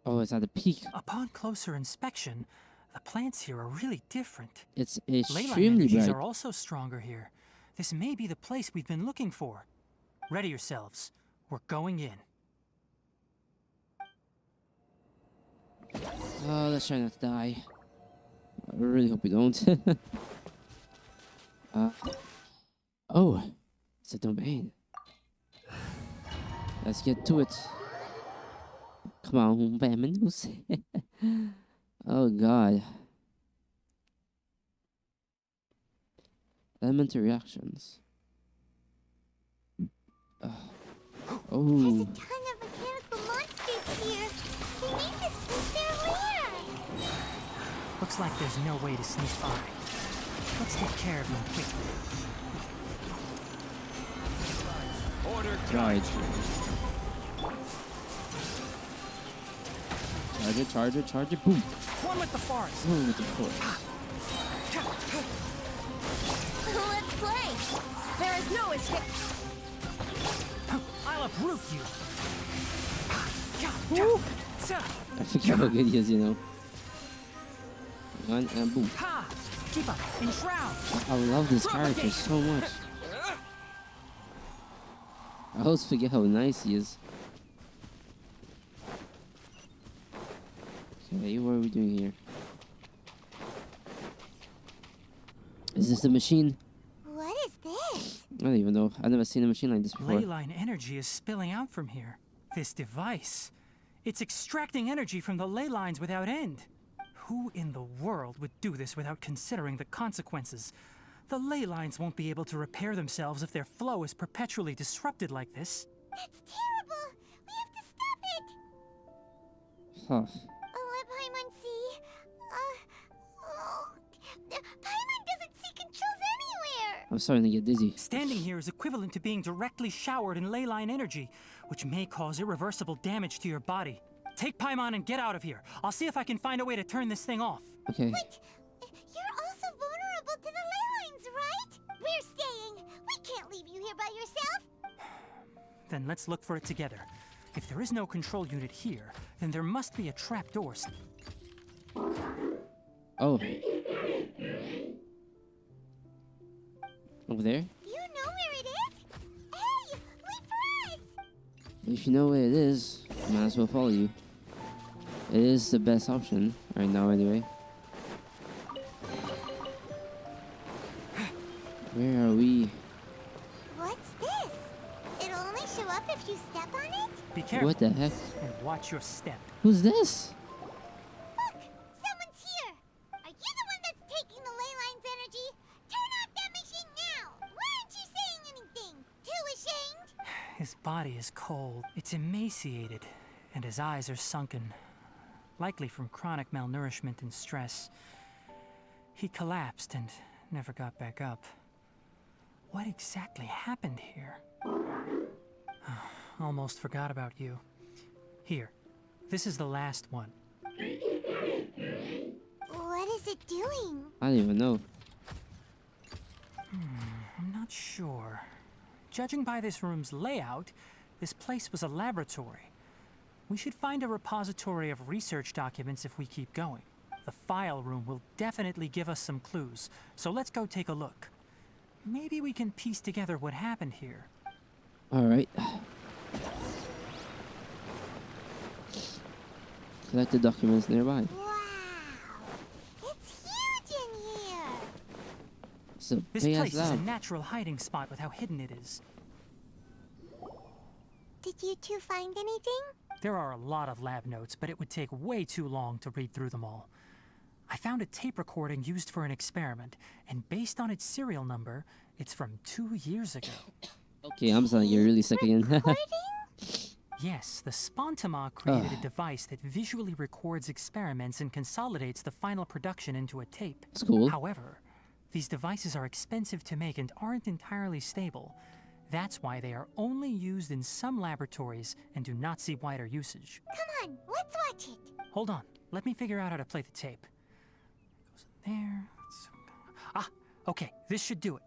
Oh, it's at the peak. Upon closer inspection, The plants here are really different. It's Ley line extremely energies bright. are also stronger here. This may be the place we've been looking for. Ready yourselves. We're going in. Oh, let's try not to die. I really hope we don't. Oh, it's a domain. Let's get to it. Come on, vamonos. Oh God. Elemental reactions. There's Oh, a ton of mechanical monsters here. They made this place their lair. Looks like there's no way to sneak by. Let's take care of them quickly. charge. Charge it, boom. One with the forest. Boom with the force. Let's play. There is no escape. I'll uproot you. I forget how good he is, you know. One and boom. Ha! Keep up. Enshroud. I love this character so much. I always forget how nice he is. Okay, what are we doing here? Is this the machine? What is this? I don't even know. I've never seen a machine like this before. Ley line energy is spilling out from here. This device. It's extracting energy from the ley lines without end. Who in the world would do this without considering the consequences? The ley lines won't be able to repair themselves if their flow is perpetually disrupted like this. That's terrible. We have to stop it. Huh. Let Paimon see. Paimon doesn't see controls anywhere. I'm starting to get dizzy. Standing here is equivalent to being directly showered in ley line energy, which may cause irreversible damage to your body. Take Paimon and get out of here. I'll see if I can find a way to turn this thing off. Okay. Wait, you're also vulnerable to the ley lines, right? We're staying. We can't leave you here by yourself. Then let's look for it together. If there is no control unit here, then there must be a trapdoor. Oh. Over there? You know where it is? Hey, wait for us! If you know where it is, might as well follow you. It is the best option right now, anyway. Where are we? What's this? It'll only show up if you step on it? Be careful. What the heck? And watch your step. Who's this? Look! Someone's here! Are you the one that's taking the ley line's energy? Turn off that machine now! Why aren't you saying anything? Too ashamed? His body is cold. It's emaciated, and his eyes are sunken, likely from chronic malnourishment and stress. He collapsed and never got back up. What exactly happened here? Almost forgot about you. Here, this is the last one. What is it doing? I don't even know. I'm not sure. Judging by this room's layout, this place was a laboratory. We should find a repository of research documents if we keep going. The file room will definitely give us some clues, so let's go take a look. Maybe we can piece together what happened here. Alright. Collect the documents nearby. Wow! It's huge in here! It's a This big ass place is a lab. natural hiding spot with how hidden it is. Did you two find anything? There are a lot of lab notes, but it would take way too long to read through them all. I found a tape recording used for an experiment, and based on its serial number, it's from 2 years ago. Okay, I'm starting to get really sick again. Yes, the Spontama created a device that visually records experiments and consolidates the final production into a tape. It's cool. However, these devices are expensive to make and aren't entirely stable. That's why they are only used in some laboratories and do not see wider usage. Come on, let's watch it. Hold on, let me figure out how to play the tape. Goes in there. Okay, this should do it.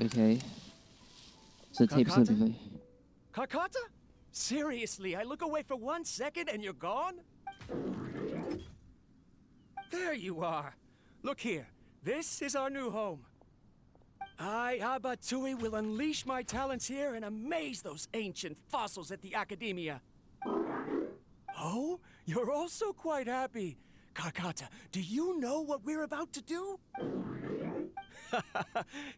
Okay. So the tape's Kakata? gonna be Kakata? Seriously, I look away for 1 second and you're gone? there you are. Look here. This is our new home. I, Abatui, will unleash my talents here and amaze those ancient fossils at the Academia. Oh, you're also quite happy. Karkata, do you know what we're about to do?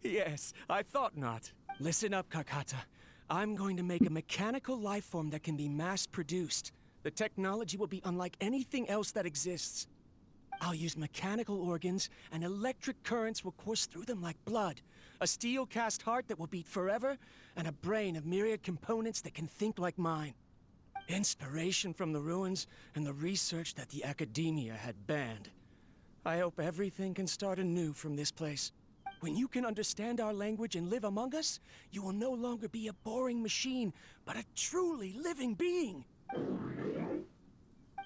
Yes, I thought not. Listen up, Karkata. I'm going to make a mechanical life form that can be mass-produced. The technology will be unlike anything else that exists. I'll use mechanical organs, and electric currents will course through them like blood. A steel-cast heart that will beat forever, and a brain of myriad components that can think like mine. Inspiration from the ruins and the research that the Academia had banned. I hope everything can start anew from this place. When you can understand our language and live among us, you will no longer be a boring machine, but a truly living being.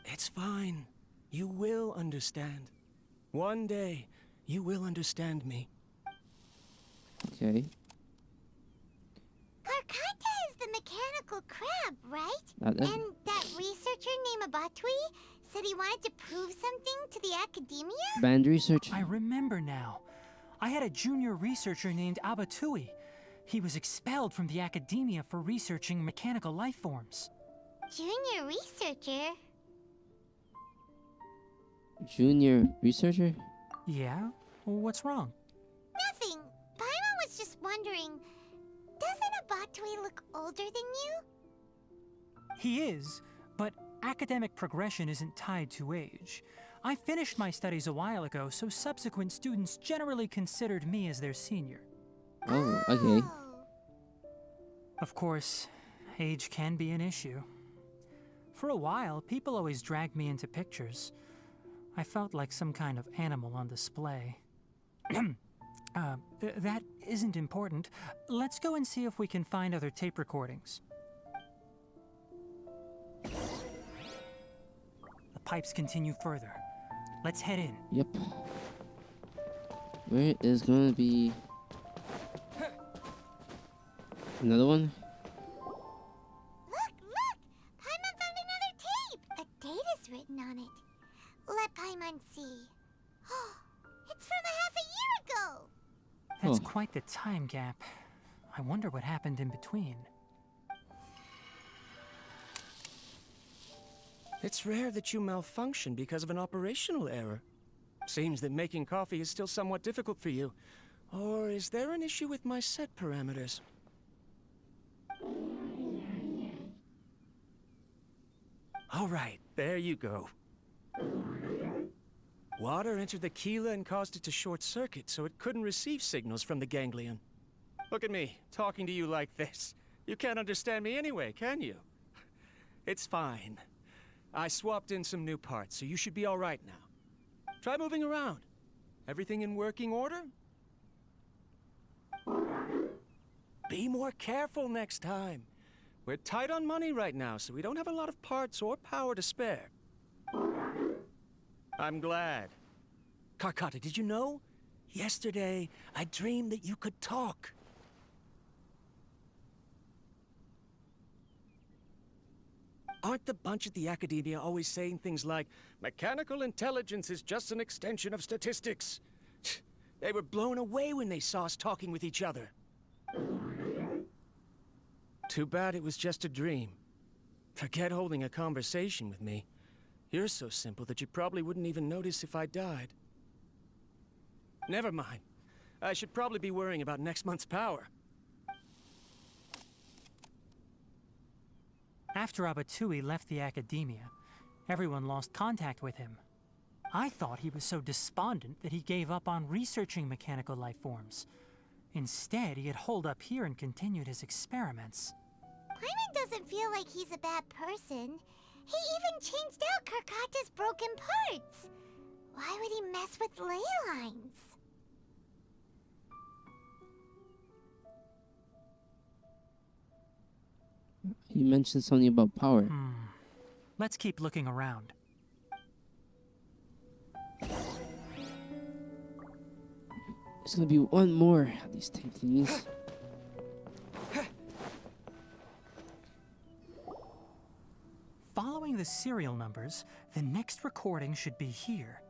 It's fine. You will understand. One day, you will understand me. Okay. Karkata is the mechanical crab, right? That- And that researcher named Abatui said he wanted to prove something to the Academia? Band research. I remember now. I had a junior researcher named Abatui. He was expelled from the Academia for researching mechanical life forms. Junior researcher? Junior researcher? Yeah? What's wrong? Nothing. Paimon was just wondering, doesn't Abatui look older than you? He is, but academic progression isn't tied to age. I finished my studies a while ago, so subsequent students generally considered me as their senior. Oh, okay. Of course, age can be an issue. For a while, people always dragged me into pictures. I felt like some kind of animal on display. That isn't important. Let's go and see if we can find other tape recordings. The pipes continue further. Let's head in. Yep. Where is gonna be another one? Look! Paimon found another tape! A date is written on it. Let Paimon see. It's from a half a year ago! That's Oh. quite the time gap. I wonder what happened in between. It's rare that you malfunction because of an operational error. Seems that making coffee is still somewhat difficult for you. Or is there an issue with my set parameters? All right, there you go. Water entered the chela and caused it to short circuit, so it couldn't receive signals from the ganglion. Look at me, talking to you like this. You can't understand me anyway, can you? It's fine. I swapped in some new parts, so you should be all right now. Try moving around. Everything in working order? Be more careful next time. We're tight on money right now, so we don't have a lot of parts or power to spare. I'm glad. Karkata, did you know? Yesterday, I dreamed that you could talk. Aren't the bunch at the Academia always saying things like, mechanical intelligence is just an extension of statistics? They were blown away when they saw us talking with each other. Too bad it was just a dream. Forget holding a conversation with me. You're so simple that you probably wouldn't even notice if I died. Never mind. I should probably be worrying about next month's power. After Abatui left the Academia, everyone lost contact with him. I thought he was so despondent that he gave up on researching mechanical life forms. Instead, he had holed up here and continued his experiments. Paimon doesn't feel like he's a bad person. He even changed out Karkata's broken parts. Why would he mess with ley lines? You mentioned something about power. Let's keep looking around. There's gonna be one more of these tape thingies. Following the serial numbers, the next recording should be here.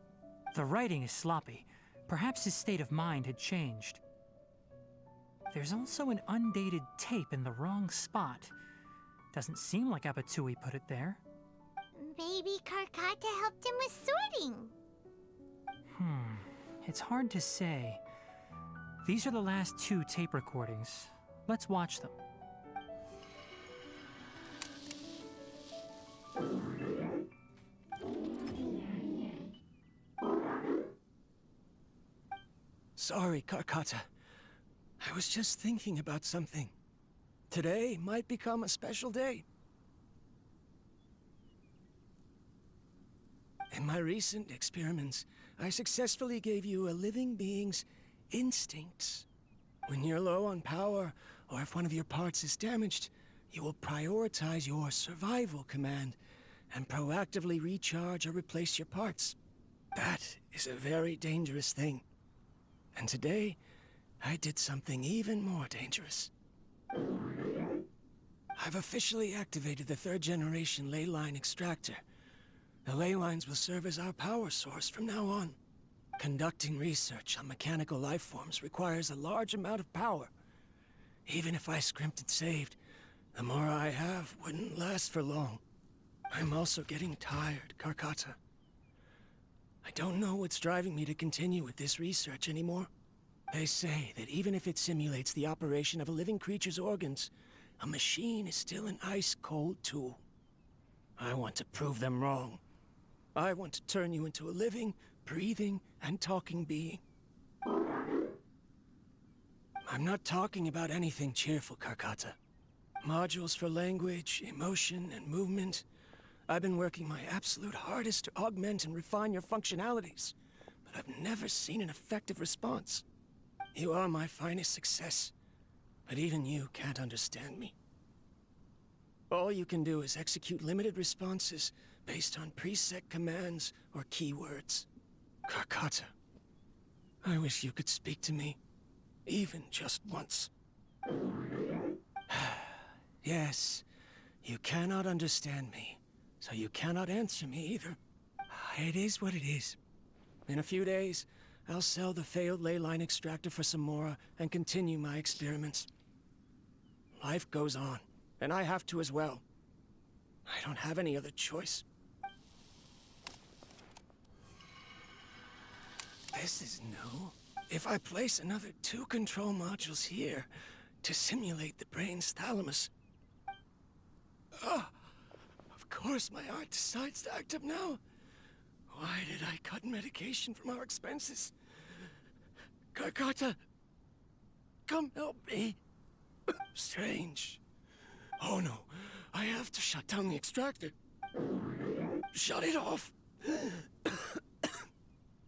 The writing is sloppy. Perhaps his state of mind had changed. There's also an undated tape in the wrong spot. Doesn't seem like Abatui put it there. Maybe Karkata helped him with sorting. It's hard to say. These are the last 2 tape recordings. Let's watch them. Sorry, Karkata. I was just thinking about something. Today might become a special day. In my recent experiments, I successfully gave you a living being's instincts. When you're low on power, or if one of your parts is damaged, you will prioritize your survival command and proactively recharge or replace your parts. That is a very dangerous thing. And today, I did something even more dangerous. I've officially activated the 3rd generation ley line extractor. The ley lines will serve as our power source from now on. Conducting research on mechanical life forms requires a large amount of power. Even if I scrimped and saved, the more I have wouldn't last for long. I'm also getting tired, Karkata. I don't know what's driving me to continue with this research anymore. They say that even if it simulates the operation of a living creature's organs, a machine is still an ice-cold tool. I want to prove them wrong. I want to turn you into a living, breathing, and talking being. I'm not talking about anything cheerful, Karkata. Modules for language, emotion, and movement. I've been working my absolute hardest to augment and refine your functionalities, but I've never seen an effective response. You are my finest success, but even you can't understand me. All you can do is execute limited responses based on preset commands or keywords. Karkata, I wish you could speak to me, even just once. Yes, you cannot understand me, so you cannot answer me either. It is what it is. In a few days, I'll sell the failed ley line extractor for some more and continue my experiments. Life goes on, and I have to as well. I don't have any other choice. This is new. If I place another 2 control modules here to simulate the brain's thalamus... of course my heart decides to act up now. Why did I cut medication from our expenses? Karkata, come help me. Strange. Oh no, I have to shut down the extractor. Shut it off.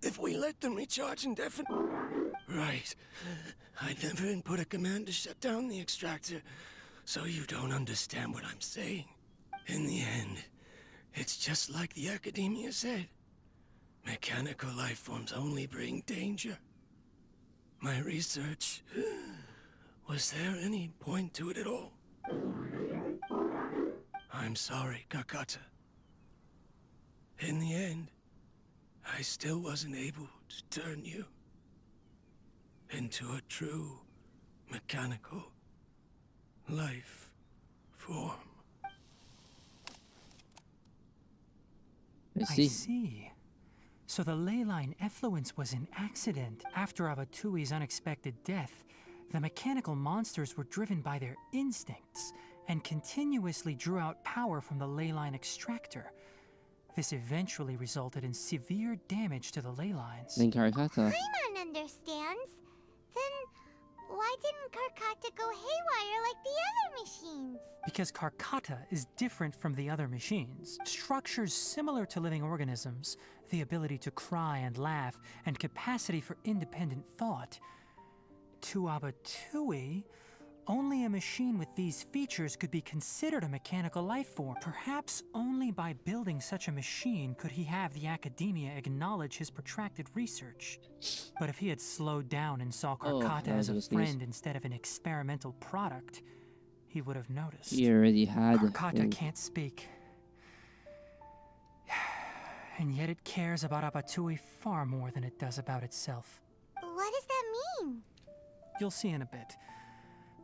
If we let them recharge indefinitely... Right. I never input a command to shut down the extractor, so you don't understand what I'm saying. In the end, it's just like the academia said. Mechanical life forms only bring danger. My research... Was there any point to it at all? I'm sorry, Karkata. In the end, I still wasn't able to turn you into a true mechanical life form. I I see. see. So the ley line effluence was an accident. After Abatui's unexpected death, the mechanical monsters were driven by their instincts and continuously drew out power from the ley line extractor. This eventually resulted in severe damage to the ley lines. Then Karkata. Paimon understands. Then why didn't Karkata go haywire like the other machines? Because Karkata is different from the other machines. Structures similar to living organisms, the ability to cry and laugh, and capacity for independent thought. To Abatui, only a machine with these features could be considered a mechanical life form. Perhaps only by building such a machine could he have the academia acknowledge his protracted research. But if he had slowed down and saw Karkata that as a was friend instead of an experimental product, he would have noticed. He already had. Karkata and- can't speak. and yet it cares about Abatui far more than it does about itself. What does that mean? You'll see in a bit.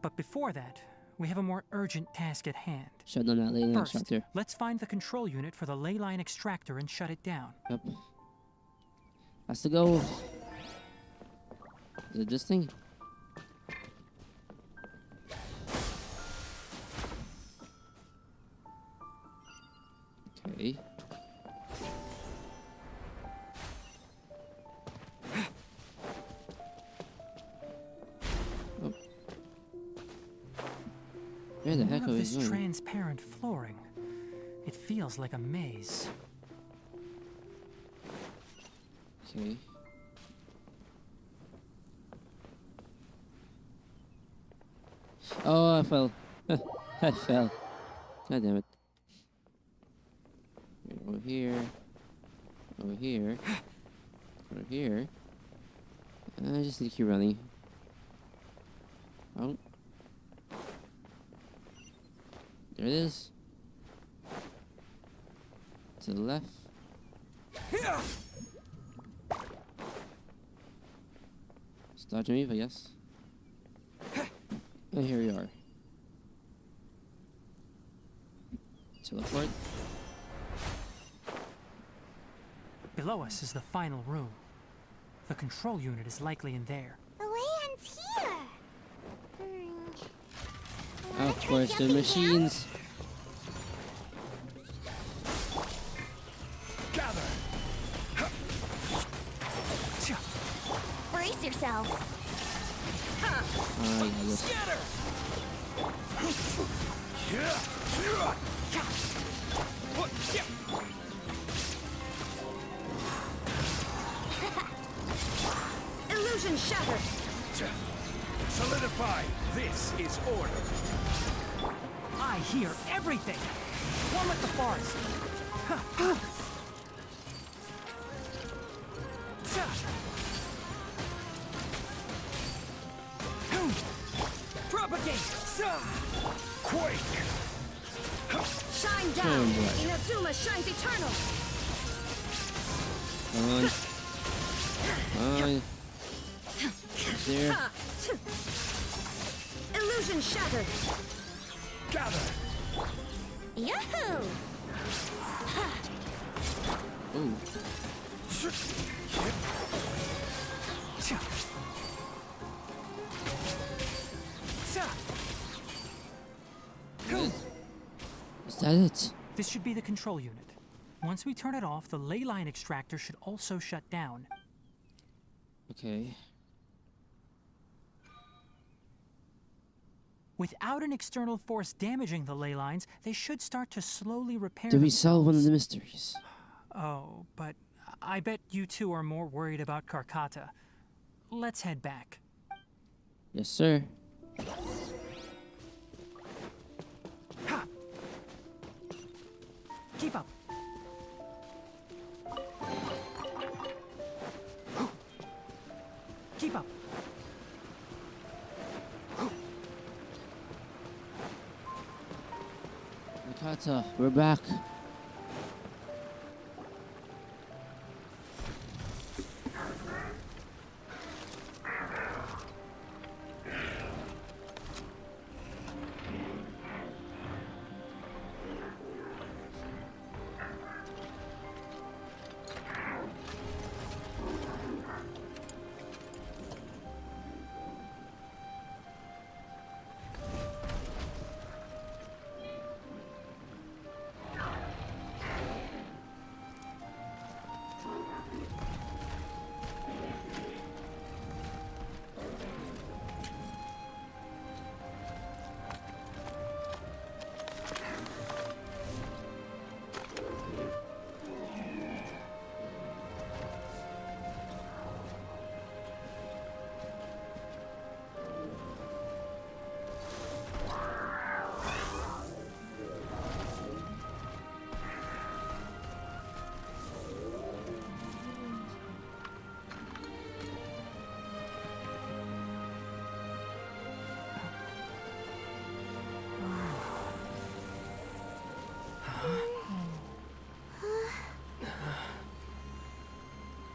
But before that, we have a more urgent task at hand. Shut down that ley line First, extractor. let's find the control unit for the ley line extractor and shut it down. Yep. Has to go. Is it this thing? Okay. Oh. Where the heck More are of we this going? transparent flooring. It feels like a maze. Okay. Oh, I fell. I fell. God damn it. Over here. Over here. Over here. I just need to keep running. Oh. There it is. To the left. It's dodging me, but yes. And here we are. Teleport. Below us is the final room. The control unit is likely in there. The way ends here. Of course, the machines. Brace yourself. Oh, yeah, yes. Illusion shattered. Solidify. This is order. I hear everything! One with the forest! Propagate! Quake! Shine down. Inazuma shines eternal. Come on. There. Illusion shattered. Gather! Yahoo! Ooh. Is that it? This should be the control unit. Once we turn it off, the ley line extractor should also shut down. Okay. Without an external force damaging the ley lines, they should start to slowly repair Did we themselves. solve one of the mysteries? Oh, but I bet you two are more worried about Karkata. Let's head back. Yes, sir. Ha! Keep up. Keep up. Mikata, we're back.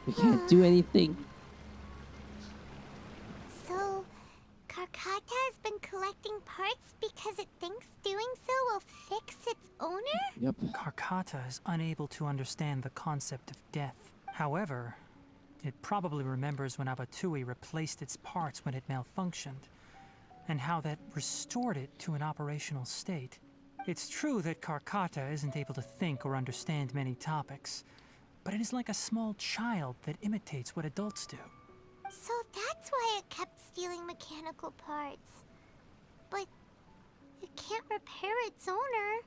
We can't do anything. So, Karkata has been collecting parts because it thinks doing so will fix its owner? Yep. Karkata is unable to understand the concept of death. However, it probably remembers when Abatui replaced its parts when it malfunctioned, and how that restored it to an operational state. It's true that Karkata isn't able to think or understand many topics, but it is like a small child that imitates what adults do. So that's why it kept stealing mechanical parts. But it can't repair its owner,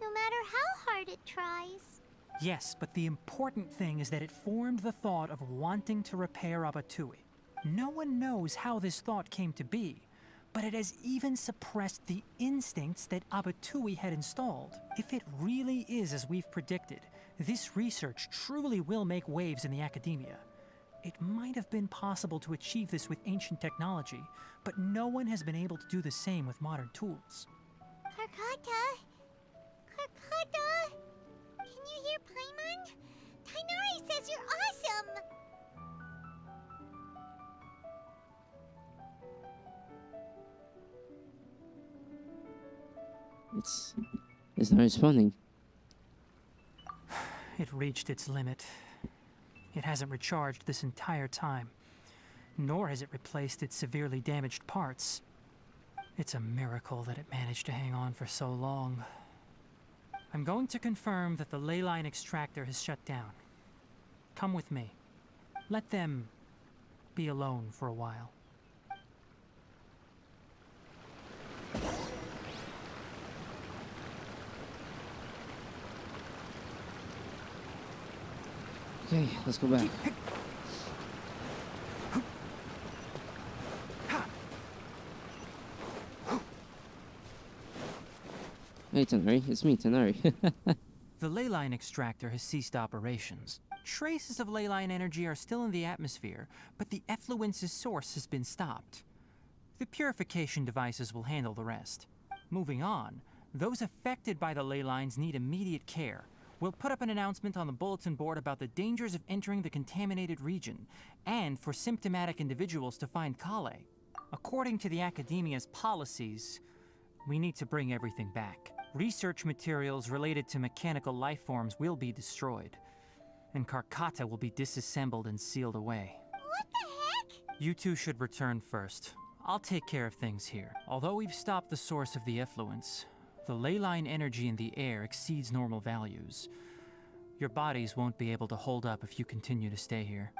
no matter how hard it tries. Yes, but the important thing is that it formed the thought of wanting to repair Abatui. No one knows how this thought came to be, but it has even suppressed the instincts that Abatui had installed. If it really is as we've predicted, this research truly will make waves in the academia. It might have been possible to achieve this with ancient technology, but no one has been able to do the same with modern tools. Karkata? Karkata? Can you hear Paimon? Tainari says you're awesome! It's not responding. It reached its limit. It hasn't recharged this entire time, nor has it replaced its severely damaged parts. It's a miracle that it managed to hang on for so long. I'm going to confirm that the ley line extractor has shut down. Come with me. Let them be alone for a while. Okay, let's go back. Hey, Tanari. It's me, Tanari. The ley line extractor has ceased operations. Traces of ley line energy are still in the atmosphere, but the effluence's source has been stopped. The purification devices will handle the rest. Moving on, those affected by the ley lines need immediate care. We'll put up an announcement on the bulletin board about the dangers of entering the contaminated region, and for symptomatic individuals to find Kale. According to the Academia's policies, we need to bring everything back. Research materials related to mechanical life forms will be destroyed, and Karkata will be disassembled and sealed away. What the heck? You two should return first. I'll take care of things here. Although we've stopped the source of the effluence, the ley line energy in the air exceeds normal values. Your bodies won't be able to hold up if you continue to stay here.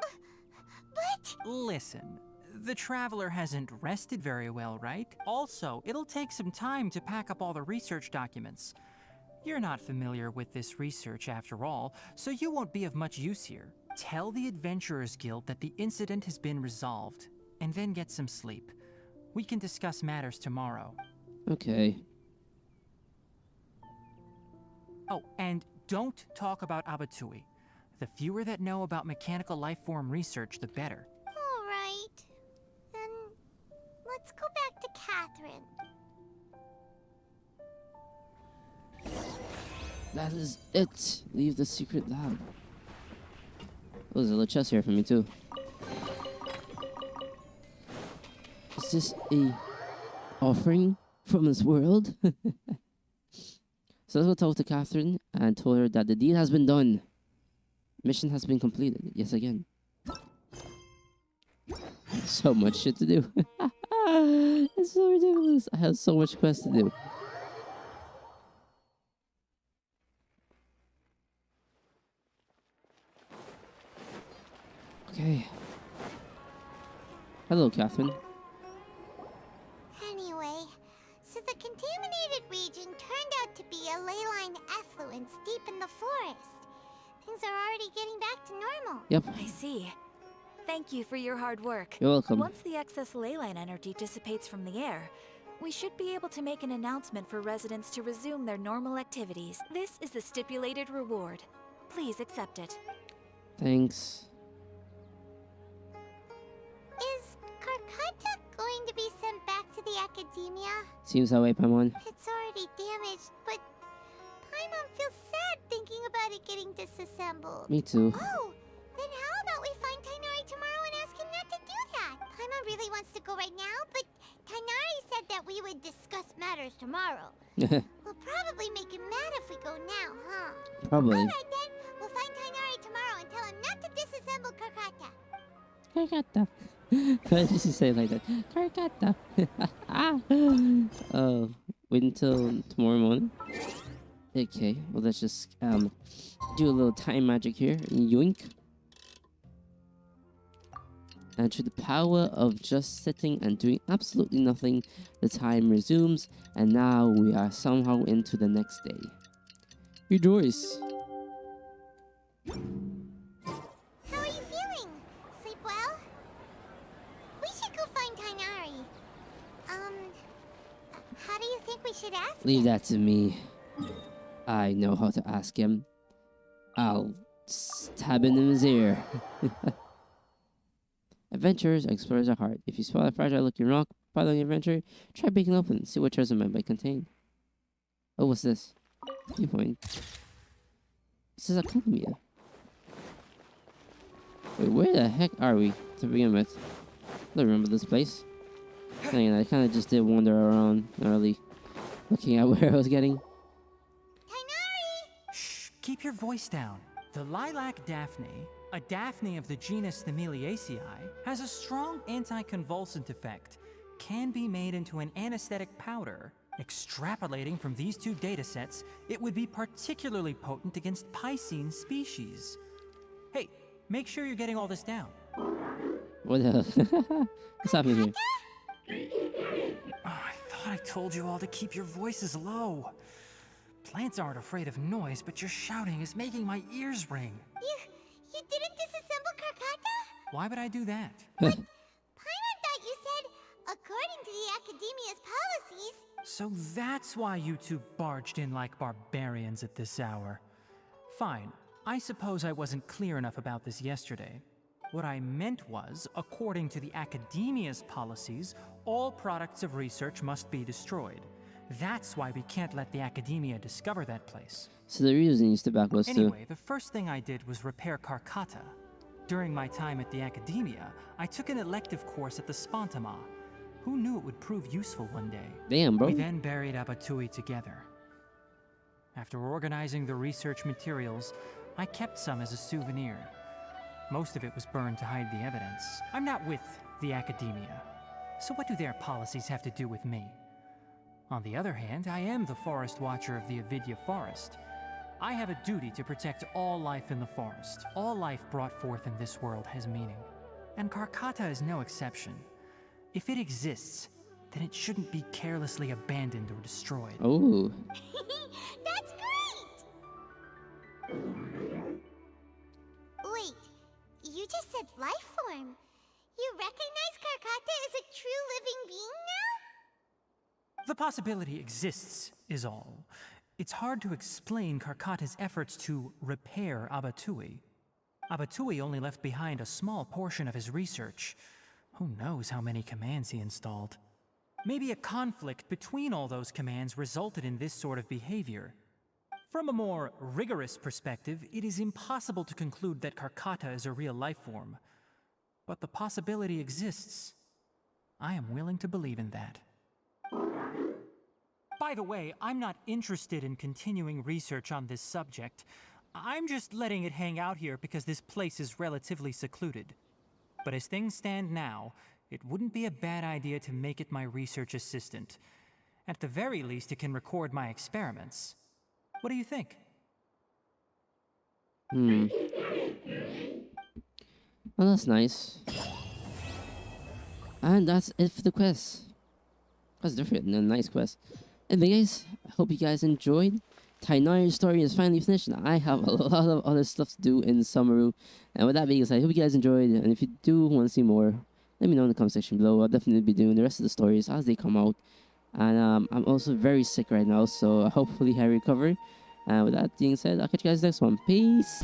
But... Listen, the Traveler hasn't rested very well, right? Also, it'll take some time to pack up all the research documents. You're not familiar with this research after all, so you won't be of much use here. Tell the Adventurers Guild that the incident has been resolved, and then get some sleep. We can discuss matters tomorrow. Okay. Oh, and don't talk about Abatui. The fewer that know about mechanical life form research, the better. All right. Then let's go back to Catherine. That is it. Leave the secret lab. Oh, there's a little chest here for me too. Is this a offering from this world? So let's go talk to Catherine and told her that the deed has been done. Mission has been completed. Yes, again. So much shit to do. It's so ridiculous. I have so much quest to do. Okay. Hello, Catherine. Anyway, so the contaminated region turned out to be a ley line effluence deep in the forest. Things are already getting back to normal. Yep. I see. Thank you for your hard work. You're welcome. Once the excess ley line energy dissipates from the air, we should be able to make an announcement for residents to resume their normal activities. This is the stipulated reward. Please accept it. Thanks. Is Karkata going to be sent back to the academia? Seems that way, Paimon. It's already damaged, but Paimon feels sad thinking about it getting disassembled. Me too. Oh, then how about we go right now, but Tainari said that we would discuss matters tomorrow. We'll probably make him mad if we go now, huh? Probably. Alright then, we'll find Tainari tomorrow and tell him not to disassemble Karkata. Karkata. Why did she say it like that? Karkata. Oh, wait until tomorrow morning? Okay, well let's just do a little time magic here. Yoink. And through the power of just sitting and doing absolutely nothing, the time resumes, and now we are somehow into the next day. Rejoice. How are you feeling? Sleep well? We should go find Tainari. How do you think we should ask Leave him? that to me. I know how to ask him. I'll stab it in his ear. Adventurers, explorers at heart. If you spot a fragile looking rock part on your adventure, try breaking it open, see what treasure might contain. Oh, what's this? Viewpoint. This is Academia. Wait, where the heck are we to begin with? I don't remember this place. Dang it, I kind of just did wander around, not really looking at where I was getting. Shh, keep your voice down. The lilac daphne, a daphne of the genus Thameliaceae, has a strong anticonvulsant effect, can be made into an anesthetic powder. Extrapolating from these two datasets, it would be particularly potent against Piscine species. Hey, make sure you're getting all this down. What the hell? What's happening here? Oh, I thought I told you all to keep your voices low. Plants aren't afraid of noise, but your shouting is making my ears ring. You didn't disassemble Karkata? Why would I do that? Paimon thought you said, according to the Academia's policies. So that's why you two barged in like barbarians at this hour. Fine, I suppose I wasn't clear enough about this yesterday. What I meant was, according to the Academia's policies, all products of research must be destroyed. That's why we can't let the Academia discover that place. So the reason you step back was Anyway, the first thing I did was repair Karkata. During my time at the Academia, I took an elective course at the Spontama. Who knew it would prove useful one day? Damn, bro. We then buried Abatui together. After organizing the research materials, I kept some as a souvenir. Most of it was burned to hide the evidence. I'm not with the Academia, so what do their policies have to do with me? On the other hand, I am the Forest Watcher of the Avidya Forest. I have a duty to protect all life in the forest. All life brought forth in this world has meaning. And Karkata is no exception. If it exists, then it shouldn't be carelessly abandoned or destroyed. Oh. That's great! Wait, you just said life form. You recognize Karkata as a true living being now? The possibility exists, is all. It's hard to explain Karkata's efforts to repair Abatui. Abatui only left behind a small portion of his research. Who knows how many commands he installed? Maybe a conflict between all those commands resulted in this sort of behavior. From a more rigorous perspective, it is impossible to conclude that Karkata is a real life form. But the possibility exists. I am willing to believe in that. By the way, I'm not interested in continuing research on this subject. I'm just letting it hang out here because this place is relatively secluded. But as things stand now, it wouldn't be a bad idea to make it my research assistant. At the very least, it can record my experiments. What do you think? Well, that's nice. And that's it for the quest. That's different than a nice quest. Anyway, guys, I hope you guys enjoyed. Tainari's story is finally finished, and I have a lot of other stuff to do in Summeru. And with that being said, I hope you guys enjoyed. And if you do want to see more, let me know in the comment section below. I'll definitely be doing the rest of the stories as they come out. And I'm also very sick right now, so hopefully I recover. And with that being said, I'll catch you guys next one. Peace!